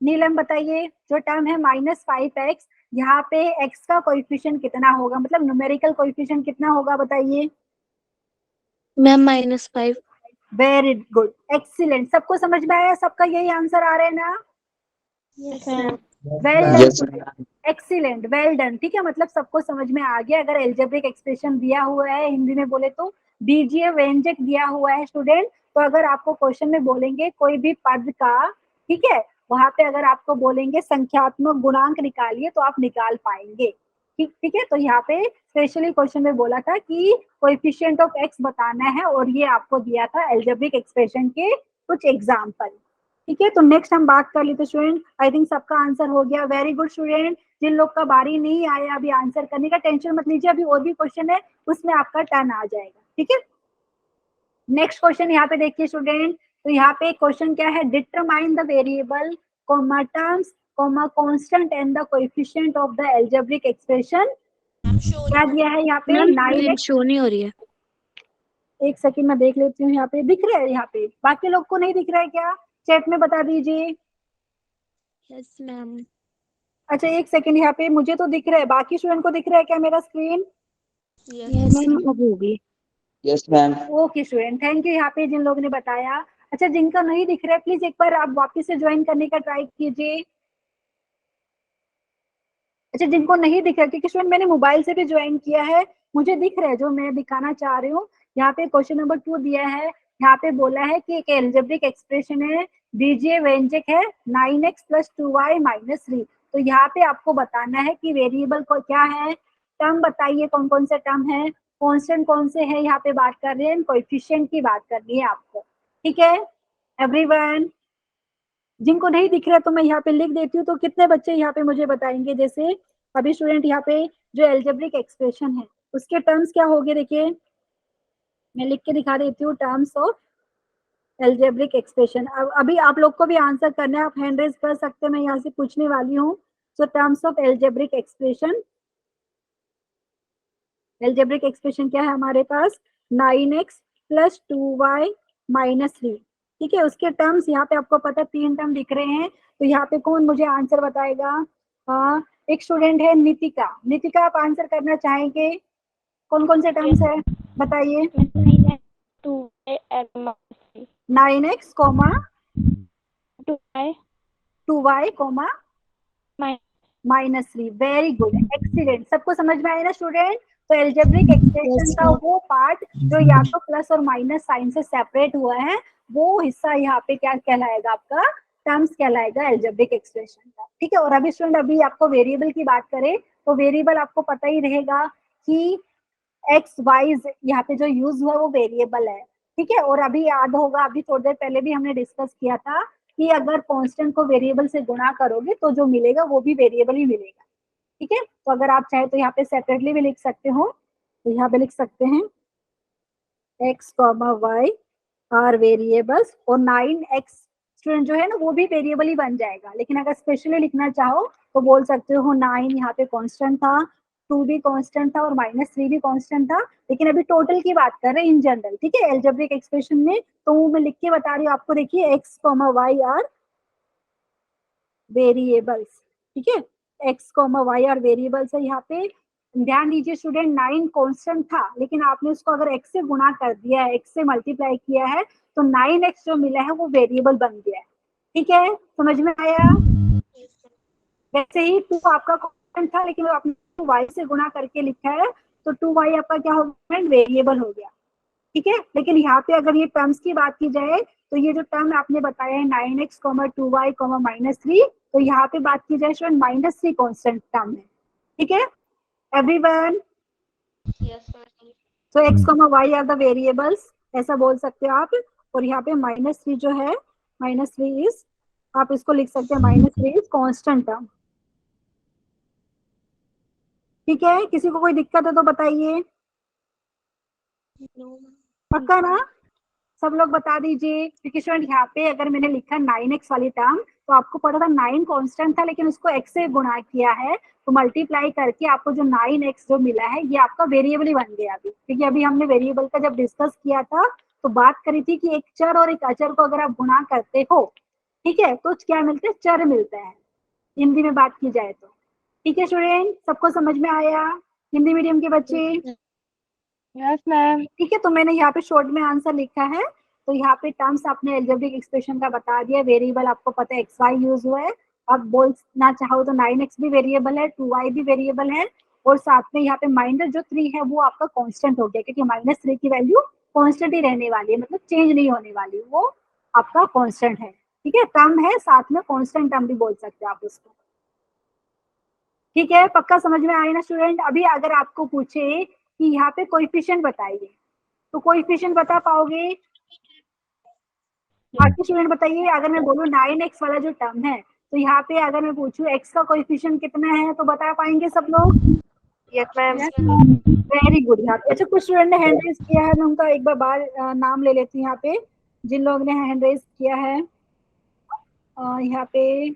[SPEAKER 1] नीलम, बताइए जो टर्म है -5x, यहाँ पे x का कोएफिशिएंट कितना होगा, मतलब न्यूमेरिकल कोएफिशिएंट कितना होगा बताइए।
[SPEAKER 4] मैम -5।
[SPEAKER 1] वेरी गुड, एक्सीलेंट, सबको समझ में आया, सबका यही आंसर आ रहा है ना?
[SPEAKER 2] Yes ma'am.
[SPEAKER 1] Well
[SPEAKER 3] Yes,
[SPEAKER 1] done, excellent, well done. ठीक है, मतलब सबको समझ में आ गया। अगर एल्जेब्रिक एक्सप्रेशन दिया हुआ है हिंदी में बोले तो बीजीय व्यंजक दिया हुआ है स्टूडेंट, तो अगर आपको क्वेश्चन में बोलेंगे कोई भी पद का, ठीक है, वहां पे अगर आपको बोलेंगे संख्यात्मक गुणांक निकालिए तो आप निकाल पाएंगे। ठीक है, तो यहाँ पे स्पेशली क्वेश्चन में बोला था कि कोएफिशिएंट ऑफ एक्स बताना है, और ये आपको दिया था एल्जेब्रिक एक्सप्रेशन के कुछ एग्जाम्पल। ठीक है, तो नेक्स्ट हम बात कर लेते स्टूडेंट। आई थिंक सबका आंसर हो गया, वेरी गुड स्टूडेंट। जिन लोग का बारी नहीं आया अभी आंसर करने का, टेंशन मत लीजिए, अभी और भी क्वेश्चन है, उसमें आपका टर्न आ जाएगा। ठीक है, नेक्स्ट क्वेश्चन यहाँ पे देखिए स्टूडेंट। तो यहाँ पे क्वेश्चन क्या है, determine the variable comma terms comma constant and the coefficient of the algebraic expression. क्या दिया है यहाँ पे? 9x।
[SPEAKER 4] शो नहीं हो रही है।
[SPEAKER 1] एक सेकंड मैं देख लेती हूँ, यहाँ पे दिख रहा है, यहाँ पे बाकी लोग को नहीं दिख रहा है क्या? चैट में बता दीजिए।
[SPEAKER 4] Yes ma'am.
[SPEAKER 1] अच्छा एक सेकंड, यहाँ पे मुझे तो दिख रहा है, बाकी स्टूडेंट को दिख रहा है क्या मेरा स्क्रीन?
[SPEAKER 4] यस अब होगी।
[SPEAKER 3] yes, ma'am.
[SPEAKER 1] Okay student, thank you यहाँ पे जिन लोगों ने बताया। अच्छा जिनका नहीं दिख रहा है प्लीज एक बार आप वापस से ज्वाइन करने का ट्राई कीजिए। अच्छा, जिनको नहीं दिख रहा, क्योंकि स्टूडेंट मैंने मोबाइल से भी ज्वाइन किया है, मुझे दिख रहा है जो मैं दिखाना चाह रही हूँ। यहाँ पे क्वेश्चन नंबर 2 दिया है, यहाँ पे बोला है कि एक एल्जेब्रिक एक्सप्रेशन है, बीजीय व्यंजक है 9x + 2y - 3। तो यहाँ पे आपको बताना है कि वेरिएबल को क्या है, टर्म बताइए कौन कौन से टर्म है, कॉन्स्टेंट कौन से है, यहाँ पे बात कर रहे हैं, कोएफिशिएंट की बात करनी है आपको। ठीक है एवरीवन, जिनको नहीं दिख रहा तो मैं यहाँ पे लिख देती हूँ। तो कितने बच्चे यहाँ पे मुझे बताएंगे, जैसे अभी स्टूडेंट यहाँ पे जो एल्जेब्रिक एक्सप्रेशन है उसके टर्म्स क्या हो गए, देखिए मैं लिख के दिखा देती हूँ, टर्म्स ऑफ एल्जेब्रिक एक्सप्रेशन। अब अभी आप लोग को भी आंसर करना है, आप हैंड रेज कर सकते हैं, मैं यहाँ से पूछने वाली हूँ। So terms of algebraic expression, algebraic expression क्या है हमारे पास, 9x + 2y - 3। ठीक है, उसके टर्म्स यहाँ पे आपको पता है 3 टर्म दिख रहे हैं। तो यहाँ पे कौन मुझे आंसर बताएगा, एक स्टूडेंट है नितिका। नितिका आप आंसर करना चाहेंगे, कौन कौन से टर्म्स है बताइए। 9x, 2y, -3। Very good, excellent, सबको समझ में आया ना स्टूडेंट। तो एल्जेब्रिक एक्सप्रेशन का वो पार्ट जो या तो प्लस और माइनस साइन से सेपरेट हुआ है, वो हिस्सा यहाँ पे क्या कहलाएगा, आपका टर्म्स कहलाएगा एल्जेब्रिक एक्सप्रेशन का। ठीक है, और अभी स्टूडेंट अभी आपको वेरिएबल की बात करें तो वेरिएबल आपको पता ही रहेगा कि एक्स वाई यहाँ पे जो यूज हुआ वो वेरिएबल है। ठीक है, और अभी याद होगा, अभी थोड़ी देर पहले भी हमने डिस्कस किया था कि अगर कांस्टेंट को वेरिएबल से गुणा करोगे तो जो मिलेगा वो भी वेरिएबल ही मिलेगा। ठीक है, तो अगर आप चाहे तो यहाँ पे सेपरेटली भी लिख सकते हो, तो यहाँ पे लिख सकते हैं x, y आर वेरिएबल्स, और 9x स्टूडेंट जो है ना वो भी वेरिएबल ही बन जाएगा। लेकिन अगर स्पेशली लिखना चाहो तो बोल सकते हो 9 यहाँ पे कांस्टेंट था, 2 भी कांस्टेंट था और -3 भी कांस्टेंट था। लेकिन अभी टोटल की बात कर रहे हैं इन जनरल। ठीक है, एल्जेब्रिक एक्सप्रेशन में तो वो मैं लिख के बता रही हूँ आपको, देखिए x, y आर वेरिएबल्स। ठीक है, x, y आर वेरिएबल्स है। यहाँ पे ध्यान दीजिए स्टूडेंट, 9 कांस्टेंट था, लेकिन आपने उसको अगर x से गुणा कर दिया है, x से मल्टीप्लाई किया है, तो 9x जो मिला है वो वेरिएबल बन गया है। ठीक है, समझ में आया। वैसे ही 2 आपका कांस्टेंट था, लेकिन आपने y से गुणा करके लिखा है, तो 2y आपका क्या हो गया, वेरिएबल हो गया। ठीक है, लेकिन यहाँ पे अगर ये टर्म्स की बात की जाए तो ये जो टर्म आपने बताया है 9x, 2y, -3, तो यहाँ पे बात की जाए स्टूडेंट -3 कांस्टेंट टर्म है। ठीक है everyone, so x, y are the variables, ऐसा बोल सकते हो आप। और यहाँ पे -3 जो है, -3 इज, आप इसको लिख सकते हैं -3 इज कांस्टेंट टर्म। ठीक है, किसी को कोई दिक्कत है तो बताइए, पक्का ना, सब लोग बता दीजिए। क्योंकि स्टूडेंट यहाँ पे अगर मैंने लिखा 9x वाली टर्म, तो आपको पता था 9 कांस्टेंट था, लेकिन उसको x से गुणा किया है, तो मल्टीप्लाई करके आपको जो 9x जो मिला है ये आपका वेरिएबल ही बन गया। अभी क्योंकि अभी हमने वेरिएबल का जब डिस्कस किया था तो बात करी थी कि एक चर और एक अचर को अगर आप गुणा करते हो, ठीक है, तो क्या मिलते हैं, चर मिलता है, हिंदी में बात की जाए तो। ठीक है स्टूडेंट, सबको समझ में आया, हिंदी मीडियम के बच्चे।
[SPEAKER 2] Yes ma'am.
[SPEAKER 1] ठीक है, तो मैंने यहाँ पे शॉर्ट में आंसर लिखा है। तो यहाँ पे टर्म्स आपने एल्जेब्रिक एक्सप्रेशन का बता दिया, वेरिएबल आपको पता है एक्स वाई यूज हुआ है। अब बोलना चाहो तो 9x भी वेरिएबल है, 2y भी वेरिएबल है, और साथ में यहाँ पे माइनस जो 3 है वो आपका कांस्टेंट हो गया, क्योंकि -3 की वैल्यू कांस्टेंट ही रहने वाली है, मतलब चेंज नहीं होने वाली, वो आपका कांस्टेंट है। ठीक है, टर्म है, साथ में कांस्टेंट टर्म भी बोल सकते हैं आप उसको। ठीक है, पक्का समझ में आए ना स्टूडेंट। अभी अगर आपको पूछे कि यहाँ पे कोएफिशिएंट बताइए, तो कोएफिशिएंट बता पाओगे? बाकी स्टूडेंट बताइए, अगर मैं बोलूँ 9x वाला जो टर्म है, तो यहाँ पे अगर मैं पूछूं x का कोएफिशिएंट कितना है, तो बता पाएंगे सब लोग?
[SPEAKER 2] Yes ma'am.
[SPEAKER 1] Very good. यहाँ पे अच्छा कुछ स्टूडेंट ने हैंड रेज किया है, मैं उनका एक बार नाम ले लेती हूँ। यहाँ पे जिन लोगों ने हैंड रेज किया है, यहाँ पे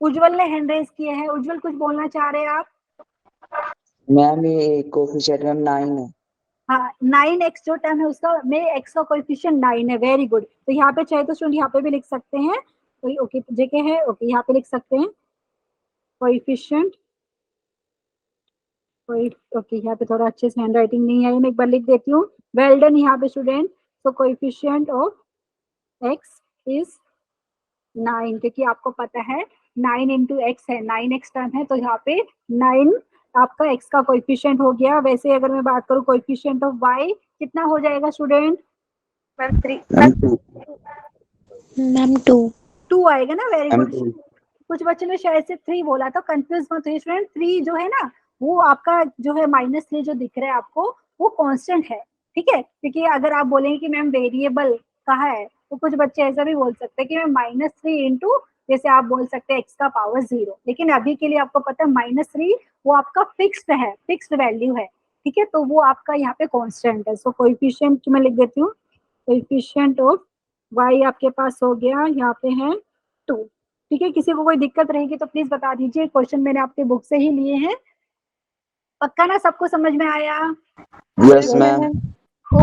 [SPEAKER 1] उज्जवल ने हैंड रेज किया है। उज्जवल कुछ बोलना चाह रहे हैं आप?
[SPEAKER 3] मैम ये कोफिशिएंट मैम 9 है।
[SPEAKER 1] हाँ, 9x जो टर्म है उसका में x का कोएफिशिएंट 9 है। Very good. तो यहाँ पे चाहे तो स्टूडेंट यहाँ पे भी लिख सकते हैं, तो ओके जेके है, ओके यहाँ पे लिख सकते हैं कोएफिशिएंट, ओके यहाँ पे थोड़ा अच्छे से हैंड राइटिंग नहीं है, मैं एक बार लिख देती हूँ। वेल डन यहाँ पे स्टूडेंट। तो कोएफिशिएंट ऑफ x इज 9, क्योंकि आपको पता है 9 इंटू एक्स है, 9x टर्म है, तो यहाँ पे 9 आपका x का कोएफिशिएंट हो गया। वैसे अगर मैं बात करूँ कोएफिशिएंट ऑफ y कितना हो जाएगा स्टूडेंट?
[SPEAKER 2] Ma'am 3
[SPEAKER 4] ma'am 2।
[SPEAKER 1] 2 आएगा ना, वेरी गुड।
[SPEAKER 3] M2
[SPEAKER 1] कुछ बच्चों ने शायद से 3 बोला था, कंफ्यूज मत होइए स्टूडेंट। 3 जो है ना वो आपका जो है -3 जो दिख रहा है आपको वो कांस्टेंट है, ठीक है। क्योंकि अगर आप बोलेंगे कि मैम वेरिएबल कहाँ है, तो कुछ बच्चे ऐसा भी बोल सकते हैं कि मैम -3 इंटू, जैसे आप बोल सकते हैं x का पावर 0, लेकिन अभी के लिए आपको पता है -3 वो आपका फिक्स्ड है, फिक्स्ड वैल्यू है, ठीक है। तो वो आपका यहाँ पे कांस्टेंट है। सो कोएफिशिएंट मैं लिख देती हूँ, कोएफिशिएंट ऑफ y आपके पास हो गया यहाँ पे है 2, ठीक है। किसी को कोई दिक्कत रहेगी तो प्लीज बता दीजिए, क्वेश्चन मैंने आपके बुक से ही लिए हैं। पक्का ना, सबको समझ में आया?
[SPEAKER 3] Yes ma'am.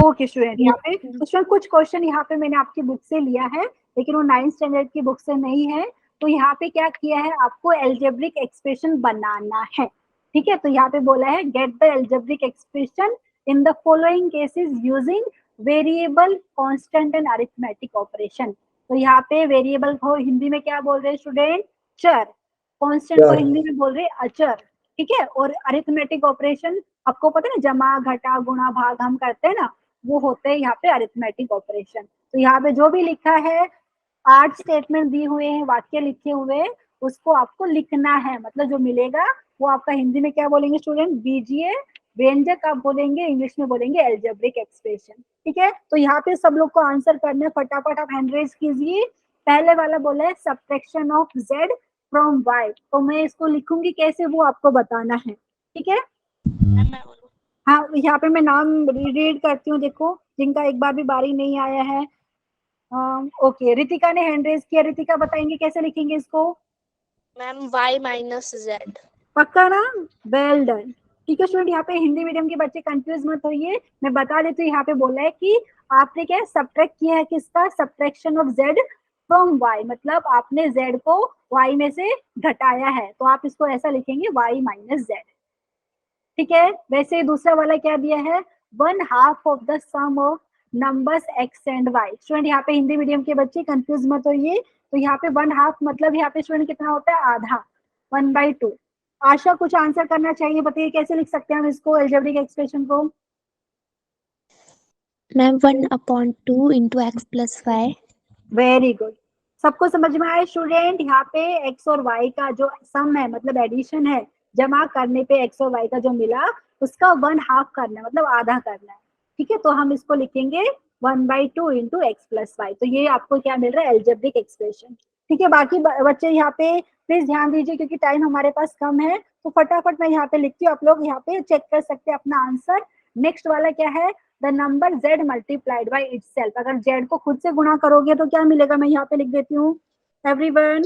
[SPEAKER 1] ओके स्टूडेंट, यहाँ पे तो स्टूडेंट कुछ क्वेश्चन यहाँ पे मैंने आपकी बुक से लिया है, लेकिन वो 9th स्टैंडर्ड की बुक से नहीं है। तो यहाँ पे क्या किया है, आपको एल्जेब्रिक एक्सप्रेशन बनाना है, ठीक है। तो यहाँ पे बोला है get the algebraic expression in the following cases using variable, constant and arithmetic operation. तो यहाँ पे वेरिएबल को हिंदी में क्या बोल रहे हैं स्टूडेंट? चर। कांस्टेंट को हिंदी में बोल रहे हैं अचर, ठीक है। और अरिथमेटिक ऑपरेशन आपको पता है ना, जमा घटा गुणा भाग हम करते हैं ना, वो होते हैं यहाँ पे अरिथमेटिक ऑपरेशन। तो यहाँ पे जो भी लिखा है, 8 स्टेटमेंट दिए हुए हैं, वाक्य लिखे हुए, उसको आपको लिखना है। मतलब जो मिलेगा वो आपका हिंदी में क्या बोलेंगे स्टूडेंट? बीजीय व्यंजक आप बोलेंगे, इंग्लिश में बोलेंगे एल्जेब्रिक एक्सप्रेशन, ठीक है। तो यहाँ पे सब लोग को आंसर करना है, फटाफट आप हैंड रेज कीजिए। पहले वाला बोला है subtraction of z from y, तो मैं इसको लिखूंगी कैसे वो आपको बताना है, ठीक है। हाँ, यहाँ पे मैं नाम रीड करती हूँ, देखो जिनका एक बार भी बारी नहीं आया है। ओके, रितिका ने हैंड रेज किया। रितिका बताएंगे कैसे लिखेंगे इसको?
[SPEAKER 4] Ma'am y minus z।
[SPEAKER 1] पक्का ना? वेल डन, ठीक है स्टूडेंट। यहाँ पे हिंदी मीडियम के बच्चे कंफ्यूज मत होइए, मैं बता देती हूँ। यहाँ पे बोला है कि आपने क्या सब्ट्रैक्ट किया है, किसका? Subtraction of z from y, मतलब आपने z को y में से घटाया है, तो आप इसको ऐसा लिखेंगे y माइनस z, ठीक है। वैसे दूसरा वाला क्या दिया है? 1/2 of the sum of numbers x and y। Student यहाँ पे हिंदी मीडियम के बच्चे कंफ्यूज मत होइए, तो यहाँ पे 1/2 मतलब यहाँ पे स्टूडेंट कितना होता है? आधा, 1/2। आशा कुछ आंसर करना चाहिए, बताइए कैसे लिख सकते हैं हम इसको, एल्जेब्रिक एक्सप्रेशन को?
[SPEAKER 4] Ma'am 1/2 into x plus y।
[SPEAKER 1] Very good, सबको समझ में आया स्टूडेंट? यहाँ पे x और y का जो सम है, मतलब एडिशन है, जमा करने पे x और y का जो मिला उसका 1/2 करना है, मतलब आधा करना है, ठीक है। तो हम इसको लिखेंगे 1/2 इंटू एक्स प्लस वाई। तो ये आपको क्या मिल रहा है? एल्जेब्रिक एक्सप्रेशन, ठीक है। बाकी बच्चे यहाँ पे प्लीज ध्यान दीजिए, क्योंकि टाइम हमारे पास कम है, तो फटाफट मैं यहाँ पे लिखती हूँ, आप लोग यहाँ पे चेक कर सकते हैं अपना आंसर। नेक्स्ट वाला क्या है? The number z multiplied by itself. अगर z को खुद से गुणा करोगे तो क्या मिलेगा? मैं यहाँ पे लिख देती हूँ, एवरीवन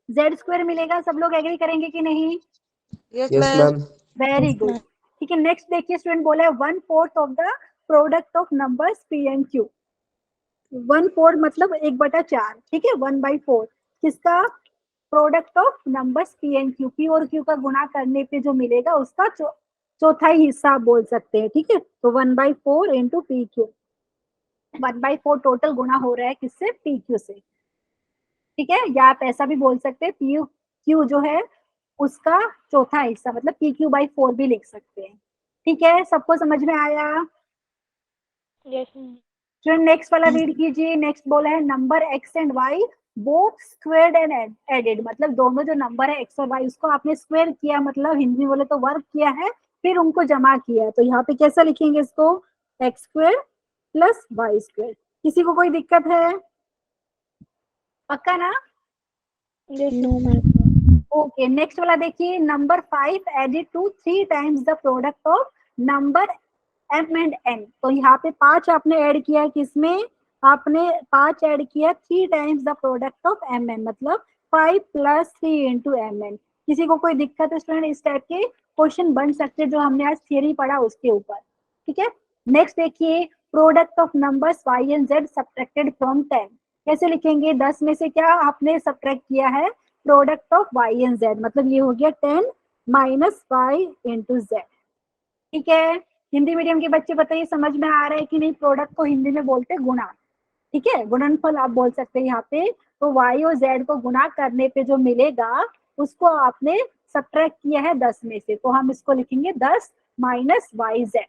[SPEAKER 1] z² मिलेगा। सब लोग एग्री करेंगे कि नहीं?
[SPEAKER 5] Yes ma'am.
[SPEAKER 1] वेरी गुड, ठीक है। नेक्स्ट देखिए स्टूडेंट, बोला है 1/4 of the product of numbers p and q। 1/4 मतलब 1/4, ठीक है। 1/4 किसका? Product of numbers p and q, p और q का गुणा करने पे जो मिलेगा उसका चौथाई हिस्सा आप बोल सकते हैं, ठीक है। तो 1/4 इंटू पी क्यू, 1/4 टोटल गुणा हो रहा है किससे? पी क्यू से, ठीक है। या आप ऐसा भी बोल सकते हैं पी क्यू जो है उसका चौथा हिस्सा, मतलब PQ/4 भी लिख सकते हैं, ठीक है। सबको समझ में आया?
[SPEAKER 2] यस
[SPEAKER 1] फिर नेक्स्ट वाला रीड कीजिए। नेक्स्ट बोला है number x and y both squared and added, मतलब दोनों जो नंबर है x और y उसको आपने स्क्वायर किया, मतलब हिंदी में बोले तो वर्क किया है, फिर उनको जमा किया। तो यहाँ पे कैसा लिखेंगे इसको? x² plus y²। किसी को कोई दिक्कत है? पक्का ना?
[SPEAKER 4] No ma'am.
[SPEAKER 1] ओके, नेक्स्ट वाला देखिए, number 5 added to 3 times the product of number m and n। तो यहाँ पे 5 आपने ऐड किया, किसमें? आपने 5 ऐड किया 3 times the product of mn, मतलब 5 + 3 इंटू mn। किसी को कोई दिक्कत है स्टूडेंट? इस टाइप के क्वेश्चन बन सकते हैं जो हमने आज थियरी पढ़ा उसके ऊपर, ठीक है। नेक्स्ट देखिए, product of numbers y and z subtracted from 10। कैसे लिखेंगे? 10 में से क्या आपने सब्ट्रैक्ट किया है? Product of y and z, मतलब ये हो गया 10 माइनस y इंटू z, ठीक है। हिंदी मीडियम के बच्चे बताइए समझ में आ रहा है कि नहीं? प्रोडक्ट को हिंदी में बोलते हैं गुणा, ठीक है, गुणनफल आप बोल सकते हैं यहाँ पे। तो y और z को गुणा करने पे जो मिलेगा उसको आपने सब्ट्रैक्ट किया है 10 में से, तो हम इसको लिखेंगे 10 माइनस YZ।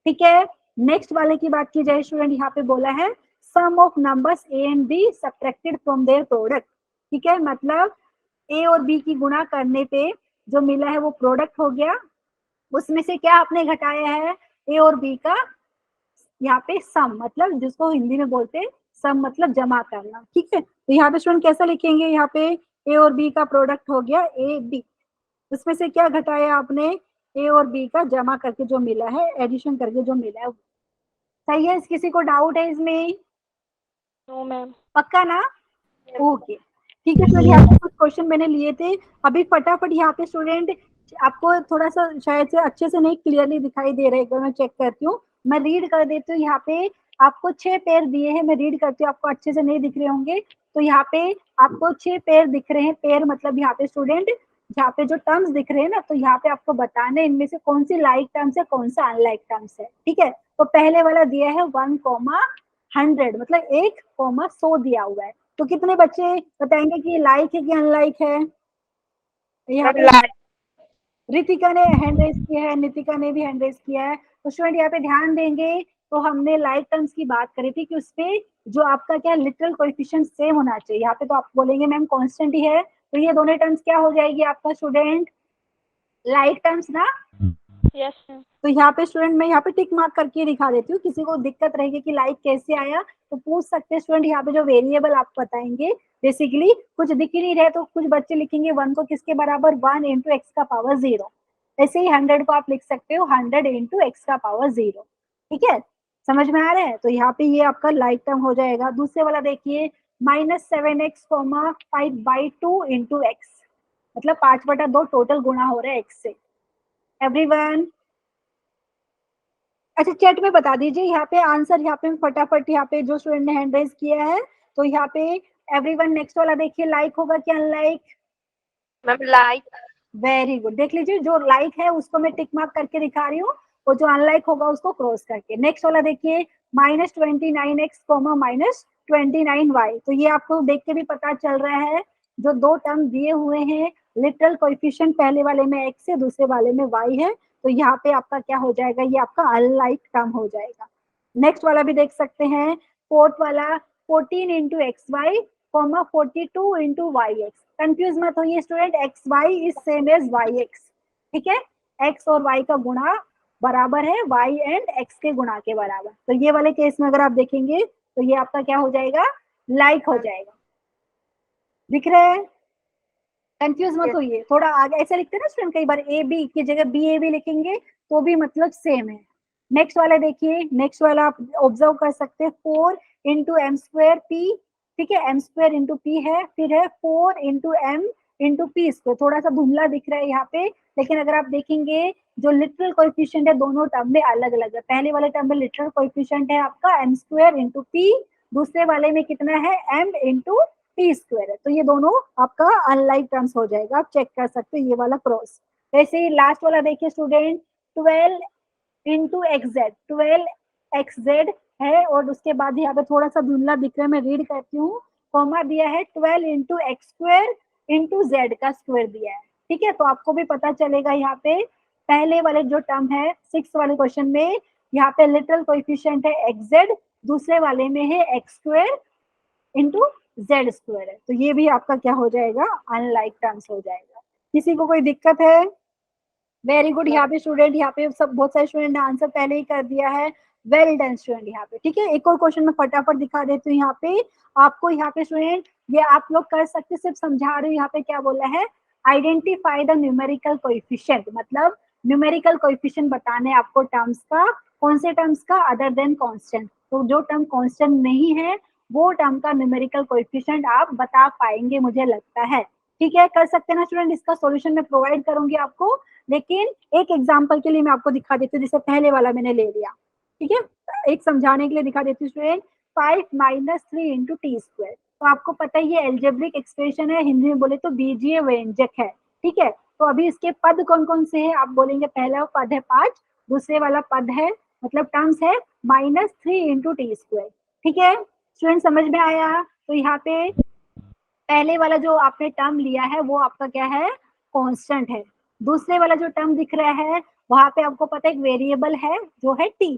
[SPEAKER 1] ठीक है, नेक्स्ट वाले की बात की जाए स्टूडेंट, यहाँ पे बोला है sum of numbers a and b subtracted from their product. ठीक है, मतलब a और b की गुणा करने पे जो मिला है वो प्रोडक्ट हो गया, उसमें से क्या आपने घटाया है, a और b का यहाँ पे सम, मतलब जिसको हिंदी में बोलते हैं सम मतलब जमा करना। ठीक है, तो यहाँ पे स्टूडेंट कैसा लिखेंगे, यहाँ पे a और b का प्रोडक्ट हो गया ab, उसमें से क्या घटाया आपने, a और b का जमा करके जो मिला है, एडिशन करके जो मिला है। सही है, किसी को डाउट है इसमें?
[SPEAKER 2] No ma'am.
[SPEAKER 1] पक्का ना? ओके ठीक है। तो यहाँ पे कुछ क्वेश्चन मैंने लिए थे, अभी फटाफट यहाँ पे स्टूडेंट आपको थोड़ा सा शायद से अच्छे से नहीं क्लियरली दिखाई दे रहा है, एक बार मैं चेक करती हूँ, मैं रीड कर देती हूँ। यहाँ पे आपको 6 पेयर दिए हैं, मैं रीड करती हूँ, आपको अच्छे से नहीं दिख रहे होंगे। तो यहाँ पे आपको 6 पेयर दिख रहे हैं, पेयर मतलब यहाँ पे स्टूडेंट यहाँ पे जो टर्म्स दिख रहे हैं ना, तो यहाँ पे आपको बताना है इनमें से कौन सी लाइक टर्म्स है, कौन सा अनलाइक टर्म्स है। ठीक है, तो पहले वाला दिया है 1,100, मतलब 1,100 दिया हुआ है। तो कितने बच्चे बताएंगे कि लाइक है कि अनलाइक है? यहाँ पे रितिका ने हैंड रेज किया है, नितिका ने भी हैंड रेज किया है। तो स्टूडेंट यहाँ पे ध्यान देंगे, तो हमने लाइक टर्म्स की बात करी थी कि उसपे जो आपका क्या लिटरल कोएफिशिएंट सेम होना चाहिए। यहाँ पे तो आप बोलेंगे मैम कांस्टेंट ही है, तो ये दोनों टर्म्स क्या हो जाएगी आपका स्टूडेंट, लाइक टर्म्स ना।
[SPEAKER 2] Yes ma'am.
[SPEAKER 1] तो यहाँ पे स्टूडेंट मैं यहाँ पे टिक मार्क करके दिखा देती हूँ, किसी को दिक्कत रहेगी कि लाइक कैसे आया तो पूछ सकते हैं स्टूडेंट। यहाँ पे जो वेरिएबल आप बताएंगे, बेसिकली कुछ दिख ही नहीं रहे तो कुछ बच्चे लिखेंगे 1 को किसके बराबर, 1 इंटू एक्स का पावर 0। ऐसे ही 100 को आप लिख सकते हो 100 इंटू एक्स का पावर 0। ठीक है, समझ में आ रहा है? तो यहाँ पे ये आपका लाइक टर्म हो जाएगा। दूसरे वाला देखिए, -7x, 5/2 इंटू एक्स, मतलब 5/2 टोटल गुणा हो रहा है एक्स से। एवरीवन अच्छा चैट में बता दीजिए यहाँ पे आंसर, यहाँ पे फटाफट यहाँ पे जो स्टूडेंट ने हैंड रेज किया है। तो यहाँ पे एवरीवन नेक्स्ट वाला देखिए, लाइक होगा कि unlike?
[SPEAKER 2] Ma'am like.
[SPEAKER 1] Very good, देख लीजिए जो लाइक है उसको मैं टिक मार्क करके दिखा रही हूँ, और जो अनलाइक होगा उसको क्रॉस करके। नेक्स्ट वाला देखिए, -29x, -29y। तो ये आपको देख के भी पता चल रहा है, जो दो टर्म दिए हुए हैं, लिटरल कोएफिशिएंट पहले वाले में x है, दूसरे वाले में y है, तो यहाँ पे आपका क्या हो जाएगा, ये आपका अनलाइक टर्म हो जाएगा। नेक्स्ट वाला भी देख सकते हैं, फोर्थ वाला 14 into x y, 42 into y x. Confuse मत होइए student, x y is same as y x. ठीक है, एक्स और वाई का गुणा बराबर है वाई एंड एक्स के गुणा के बराबर। तो ये वाले केस में अगर आप देखेंगे तो ये आपका क्या हो जाएगा, लाइक हो जाएगा। दिख रहे हैं? कंफ्यूज मत होइए, थोड़ा आगे ऐसे लिखते हैं ना स्टूडेंट, कई बार ए बी की जगह बी ए बी लिखेंगे तो भी मतलब सेम है। नेक्स्ट वाला देखिए, नेक्स्ट वाला आप ऑब्जर्व कर सकते हैं, 4 इंटू एम स्क्वायर पी। ठीक है, एम स्क्वायर इंटू पी है, फिर है 4 into m into p square. थोड़ा सा धुंधला दिख रहा है यहाँ पे, लेकिन अगर आप देखेंगे जो लिटरल कोएफिशिएंट है दोनों टर्म में अलग अलग है। पहले वाले टर्म में लिटरल कोएफिशिएंट है आपका एम स्क्वायर इंटू पी, दूसरे वाले में कितना है, एम इंटू टी स्क्वायर है। तो ये दोनों आपका अनलाइक टर्म्स हो जाएगा, आप चेक कर सकते हो ये वाला क्रॉस। वैसे ही लास्ट वाला देखिए student, 12 into x Z, 12xz है, और उसके बाद यहाँ पे थोड़ा सा धुंधला दिख रहा है, मैं रीड करती हूँ, कॉमा दिया है 12 into x square into Z का स्क्वायर दिया है। ठीक है, तो आपको भी पता चलेगा यहाँ पे पहले वाले जो टर्म है 6 वाले क्वेश्चन में, यहाँ पे लिटरल कोएफिशिएंट है एक्स जेड, दूसरे वाले में है x square into Z square है। तो ये भी आपका क्या हो जाएगा, अनलाइक टर्म्स हो जाएगा। किसी को कोई दिक्कत है? वेरी गुड, यहाँ पे स्टूडेंट, यहाँ पे सब बहुत सारे स्टूडेंट ने आंसर पहले ही कर दिया है। वेल डन स्टूडेंट यहाँ पे। ठीक है, एक और क्वेश्चन में फटाफट दिखा देती हूँ यहाँ पे आपको। यहाँ पे स्टूडेंट ये आप लोग कर सकते, सिर्फ समझा रही हूँ। यहाँ पे क्या बोला है, आइडेंटिफाई द न्यूमेरिकल कोएफिशिएंट, मतलब न्यूमेरिकल कोएफिशिएंट बताने आपको टर्म्स का, कौन से टर्म्स का, अदर देन कांस्टेंट। तो जो टर्म कांस्टेंट नहीं है वो टर्म का न्यूमेरिकल कोएफिशिएंट आप बता पाएंगे मुझे लगता है। ठीक है, कर सकते हैं ना स्टूडेंट? इसका सॉल्यूशन मैं प्रोवाइड करूंगी आपको, लेकिन एक एग्जांपल के लिए मैं आपको दिखा देती हूँ, जैसे पहले वाला मैंने ले लिया। ठीक है, एक समझाने के लिए दिखा देती हूँ स्टूडेंट, 5 - 3 इंटू टी स्क्वायर। तो आपको पता ही है एल्जेब्रिक एक्सप्रेशन है, हिंदी में बोले तो बीजीय व्यंजक है। ठीक है, तो अभी इसके पद कौन कौन से हैं आप बोलेंगे, पहला पद है 5, दूसरे वाला पद है मतलब टर्म्स है -3 इंटू टी स्क्वायर। ठीक है स्टूडेंट, समझ में आया? तो यहाँ पे पहले वाला जो आपने टर्म लिया है वो आपका क्या है, कांस्टेंट है। दूसरे वाला जो टर्म दिख रहा है वहां पे आपको पता है एक वेरिएबल है जो है टी,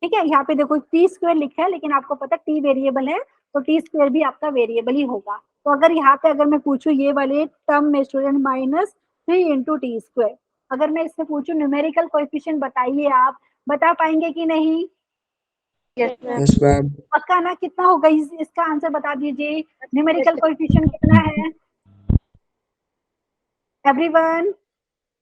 [SPEAKER 1] ठीक है। यहाँ पे देखो टी स्क्वायर लिखा है, लेकिन आपको पता है टी वेरिएबल है, तो टी स्क्वायर भी आपका वेरिएबल ही होगा। तो अगर यहाँ पे अगर मैं पूछूं ये वाले टर्म में स्टूडेंट -3 इंटू टी स्क्वायर, अगर मैं इससे पूछूं न्यूमेरिकल कोएफिशिएंट बताइए, आप बता पाएंगे कि नहीं?
[SPEAKER 2] Yes ma'am.
[SPEAKER 5] Yes, ma'am.
[SPEAKER 1] पक्का ना? कितना होगा इसका आंसर बता दीजिए। न्यूमेरिकल कोएफिशिएंट कितना है एवरीवन?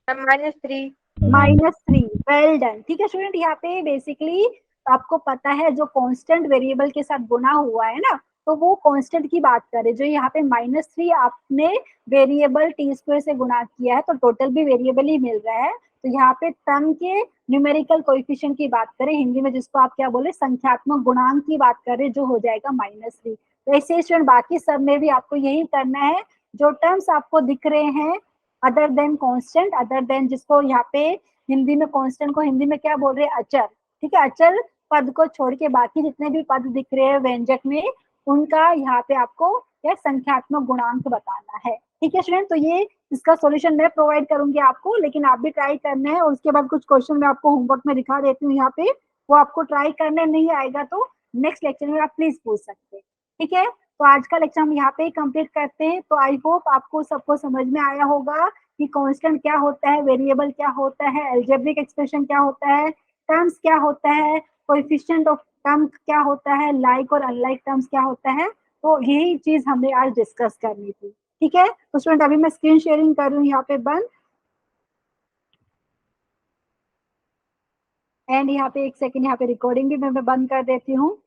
[SPEAKER 2] -3।
[SPEAKER 1] -3। वेल डन, ठीक है स्टूडेंट। यहाँ पे बेसिकली आपको पता है जो कांस्टेंट वेरिएबल के साथ गुना हुआ है ना, तो वो कांस्टेंट की बात करें। जो यहाँ पे -3 आपने वेरिएबल टी स्क्वायर से गुना किया है, तो टोटल भी वेरिएबल ही मिल रहा है। तो यहाँ पे टर्म के न्यूमेरिकल कोएफिशिएंट की बात करें, हिंदी में जिसको आप क्या बोले, संख्यात्मक गुणांक की बात करें, जो हो जाएगा -3। तो ऐसे स्टूडेंट बाकी सब में भी आपको यही करना है। जो टर्म्स आपको दिख रहे हैं other than constant, other than जिसको यहाँ पे हिंदी में कांस्टेंट को हिंदी में क्या बोल रहे हैं, अचर, ठीक है। अचर पद को छोड़ के बाकी जितने भी पद दिख रहे हैं व्यंजक में, उनका यहाँ पे आपको क्या संख्यात्मक गुणांक बताना है, ठीक है स्टूडेंट। तो ये इसका सॉल्यूशन मैं प्रोवाइड करूंगी आपको, लेकिन आप भी ट्राई करना है। और उसके बाद कुछ क्वेश्चन मैं आपको होमवर्क में दिखा देती हूँ यहाँ पे, वो आपको ट्राई करने नहीं आएगा तो नेक्स्ट लेक्चर में आप प्लीज पूछ सकते हैं, ठीक है। तो आज का लेक्चर हम यहाँ पे कंप्लीट करते हैं। तो आई होप आपको सबको समझ में आया होगा कि कांस्टेंट क्या होता है, वेरिएबल क्या होता है, अलजेब्रिक एक्सप्रेशन क्या होता है, टर्म्स क्या होता है, कोएफिशिएंट ऑफ टर्म क्या होता है, लाइक और अनलाइक टर्म्स क्या होता है। तो यही चीज हमें आज डिस्कस करनी थी, ठीक है। तो स्टूडेंट अभी मैं स्क्रीन शेयरिंग कर रही हूँ यहाँ पे बंद, एंड यहाँ पे एक सेकंड यहाँ पे रिकॉर्डिंग भी मैं बंद कर देती हूँ।